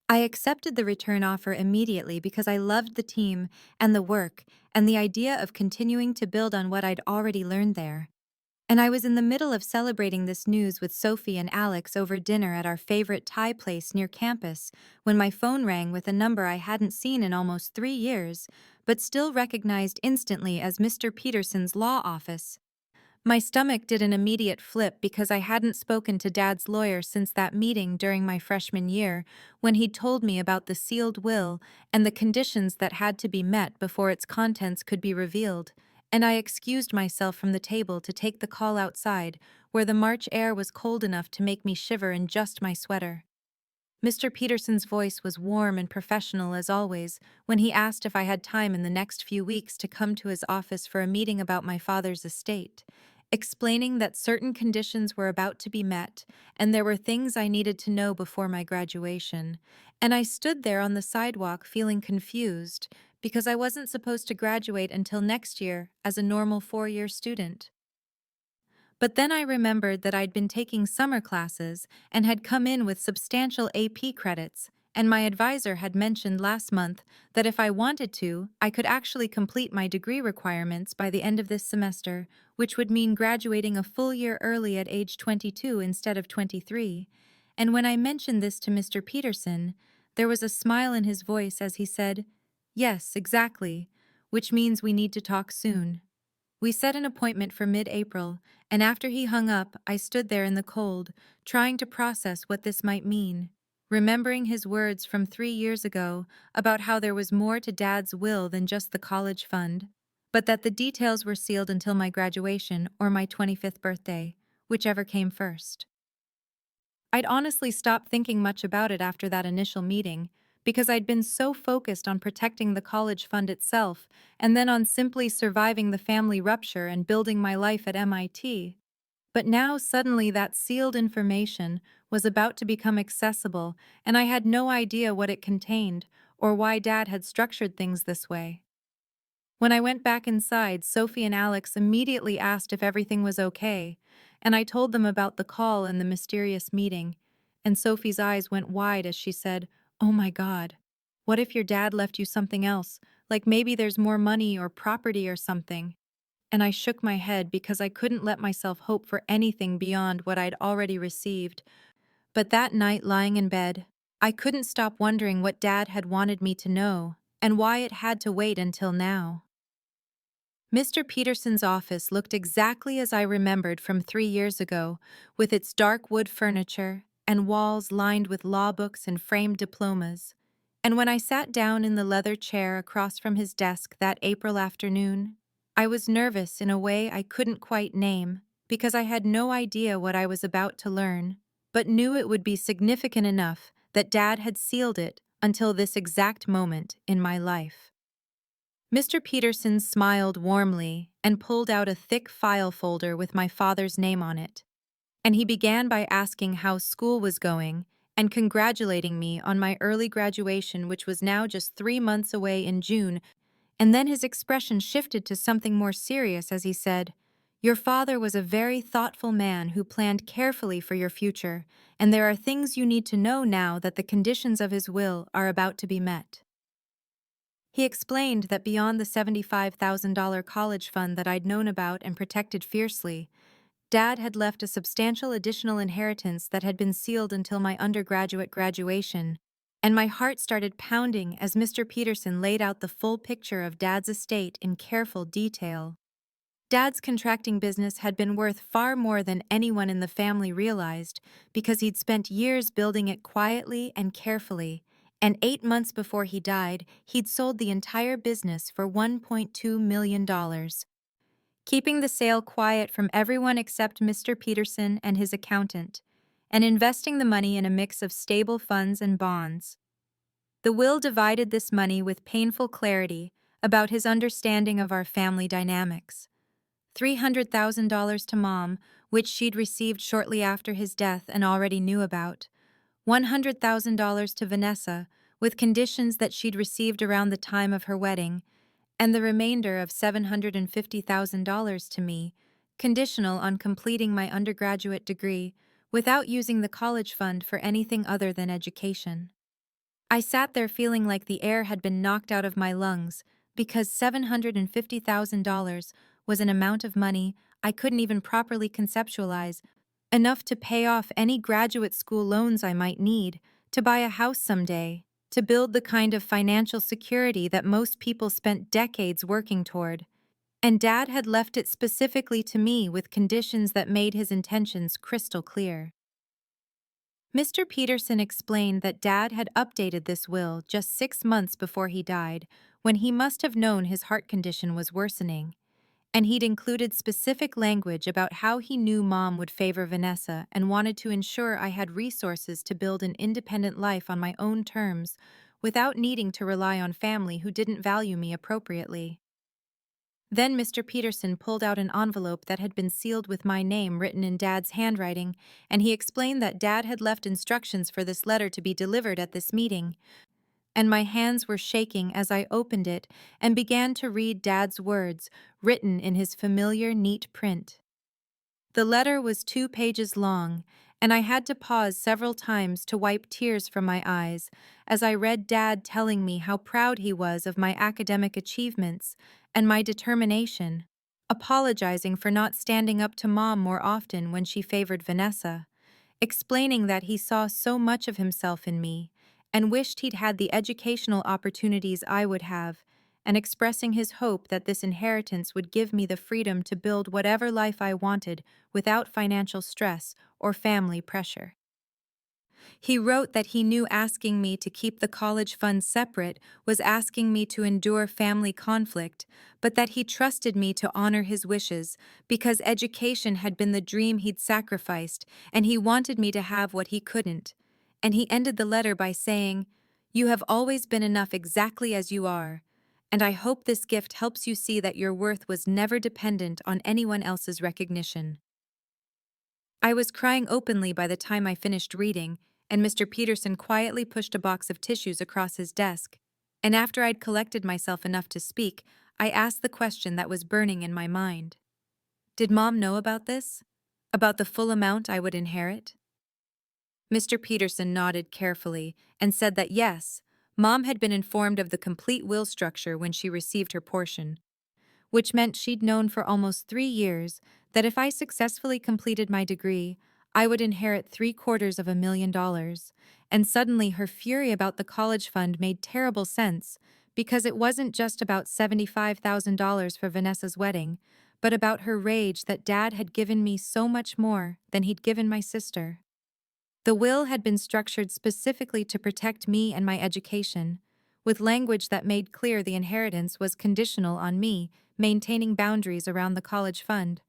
I accepted the return offer immediately because I loved the team and the work and the idea of continuing to build on what I'd already learned there. And I was in the middle of celebrating this news with Sophie and Alex over dinner at our favorite Thai place near campus when my phone rang with a number I hadn't seen in almost 3 years, but still recognized instantly as Mr. Peterson's law office. My stomach did an immediate flip because I hadn't spoken to Dad's lawyer since that meeting during my freshman year when he'd told me about the sealed will and the conditions that had to be met before its contents could be revealed, and I excused myself from the table to take the call outside, where the March air was cold enough to make me shiver in just my sweater. Mr. Peterson's voice was warm and professional as always when he asked if I had time in the next few weeks to come to his office for a meeting about my father's estate, explaining that certain conditions were about to be met and there were things I needed to know before my graduation. And I stood there on the sidewalk feeling confused because I wasn't supposed to graduate until next year as a normal 4-year student. But then I remembered that I'd been taking summer classes and had come in with substantial AP credits, and my advisor had mentioned last month that if I wanted to, I could actually complete my degree requirements by the end of this semester, which would mean graduating a full year early at age 22 instead of 23. And when I mentioned this to Mr. Peterson, there was a smile in his voice as he said, "Yes, exactly, which means we need to talk soon." We set an appointment for mid-April, and after he hung up, I stood there in the cold, trying to process what this might mean, remembering his words from 3 years ago about how there was more to Dad's will than just the college fund, but that the details were sealed until my graduation or my 25th birthday, whichever came first. I'd honestly stopped thinking much about it after that initial meeting, because I'd been so focused on protecting the college fund itself and then on simply surviving the family rupture and building my life at MIT. But now suddenly that sealed information was about to become accessible, and I had no idea what it contained or why Dad had structured things this way. When I went back inside, Sophie and Alex immediately asked if everything was okay, and I told them about the call and the mysterious meeting, and Sophie's eyes went wide as she said, "Oh my God, what if your dad left you something else, like maybe there's more money or property or something?" And I shook my head because I couldn't let myself hope for anything beyond what I'd already received. But that night, lying in bed, I couldn't stop wondering what Dad had wanted me to know and why it had to wait until now. Mr. Peterson's office looked exactly as I remembered from 3 years ago, with its dark wood furniture and walls lined with law books and framed diplomas. And when I sat down in the leather chair across from his desk that April afternoon, I was nervous in a way I couldn't quite name, because I had no idea what I was about to learn, but knew it would be significant enough that Dad had sealed it until this exact moment in my life. Mr. Peterson smiled warmly and pulled out a thick file folder with my father's name on it. And he began by asking how school was going and congratulating me on my early graduation, which was now just 3 months away in June. And then his expression shifted to something more serious as he said, "Your father was a very thoughtful man who planned carefully for your future, and there are things you need to know now that the conditions of his will are about to be met." He explained that beyond the $75,000 college fund that I'd known about and protected fiercely, Dad had left a substantial additional inheritance that had been sealed until my undergraduate graduation, and my heart started pounding as Mr. Peterson laid out the full picture of Dad's estate in careful detail. Dad's contracting business had been worth far more than anyone in the family realized because he'd spent years building it quietly and carefully, and 8 months before he died, he'd sold the entire business for $1.2 million. Keeping the sale quiet from everyone except Mr. Peterson and his accountant, and investing the money in a mix of stable funds and bonds. The will divided this money with painful clarity about his understanding of our family dynamics. $300,000 to Mom, which she'd received shortly after his death and already knew about, $100,000 to Vanessa, with conditions that she'd received around the time of her wedding, and the remainder of $750,000 to me, conditional on completing my undergraduate degree without using the college fund for anything other than education. I sat there feeling like the air had been knocked out of my lungs because $750,000 was an amount of money I couldn't even properly conceptualize, enough to pay off any graduate school loans I might need, to buy a house someday, to build the kind of financial security that most people spent decades working toward. And Dad had left it specifically to me with conditions that made his intentions crystal clear. Mr. Peterson explained that Dad had updated this will just 6 months before he died, when he must have known his heart condition was worsening, and he'd included specific language about how he knew Mom would favor Vanessa and wanted to ensure I had resources to build an independent life on my own terms without needing to rely on family who didn't value me appropriately. Then Mr. Peterson pulled out an envelope that had been sealed with my name written in Dad's handwriting, and he explained that Dad had left instructions for this letter to be delivered at this meeting. And my hands were shaking as I opened it and began to read Dad's words, written in his familiar, neat print. The letter was 2 pages long, and I had to pause several times to wipe tears from my eyes as I read Dad telling me how proud he was of my academic achievements and my determination, apologizing for not standing up to Mom more often when she favored Vanessa, explaining that he saw so much of himself in me and wished he'd had the educational opportunities I would have, and expressing his hope that this inheritance would give me the freedom to build whatever life I wanted without financial stress or family pressure. He wrote that he knew asking me to keep the college fund separate was asking me to endure family conflict, but that he trusted me to honor his wishes because education had been the dream he'd sacrificed and he wanted me to have what he couldn't. And he ended the letter by saying, "You have always been enough exactly as you are, and I hope this gift helps you see that your worth was never dependent on anyone else's recognition." I was crying openly by the time I finished reading, and Mr. Peterson quietly pushed a box of tissues across his desk. And after I'd collected myself enough to speak, I asked the question that was burning in my mind. Did Mom know about this? About the full amount I would inherit? Mr. Peterson nodded carefully and said that yes, Mom had been informed of the complete will structure when she received her portion, which meant she'd known for almost 3 years that if I successfully completed my degree, I would inherit $750,000. And suddenly her fury about the college fund made terrible sense, because it wasn't just about $75,000 for Vanessa's wedding, but about her rage that Dad had given me so much more than he'd given my sister. The will had been structured specifically to protect me and my education, with language that made clear the inheritance was conditional on me maintaining boundaries around the college fund,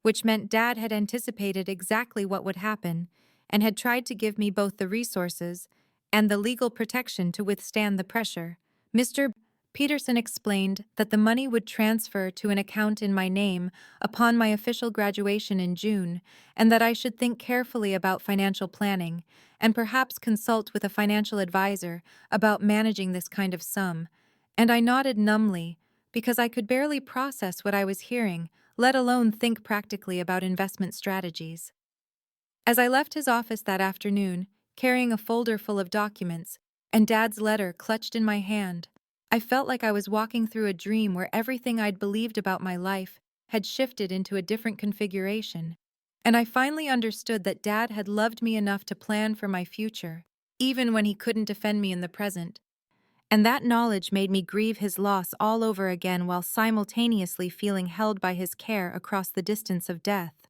which meant Dad had anticipated exactly what would happen and had tried to give me both the resources and the legal protection to withstand the pressure. Mr. Peterson explained that the money would transfer to an account in my name upon my official graduation in June, and that I should think carefully about financial planning and perhaps consult with a financial advisor about managing this kind of sum. And I nodded numbly, because I could barely process what I was hearing, let alone think practically about investment strategies. As I left his office that afternoon, carrying a folder full of documents, and Dad's letter clutched in my hand, I felt like I was walking through a dream where everything I'd believed about my life had shifted into a different configuration. And I finally understood that Dad had loved me enough to plan for my future, even when he couldn't defend me in the present. And that knowledge made me grieve his loss all over again while simultaneously feeling held by his care across the distance of death.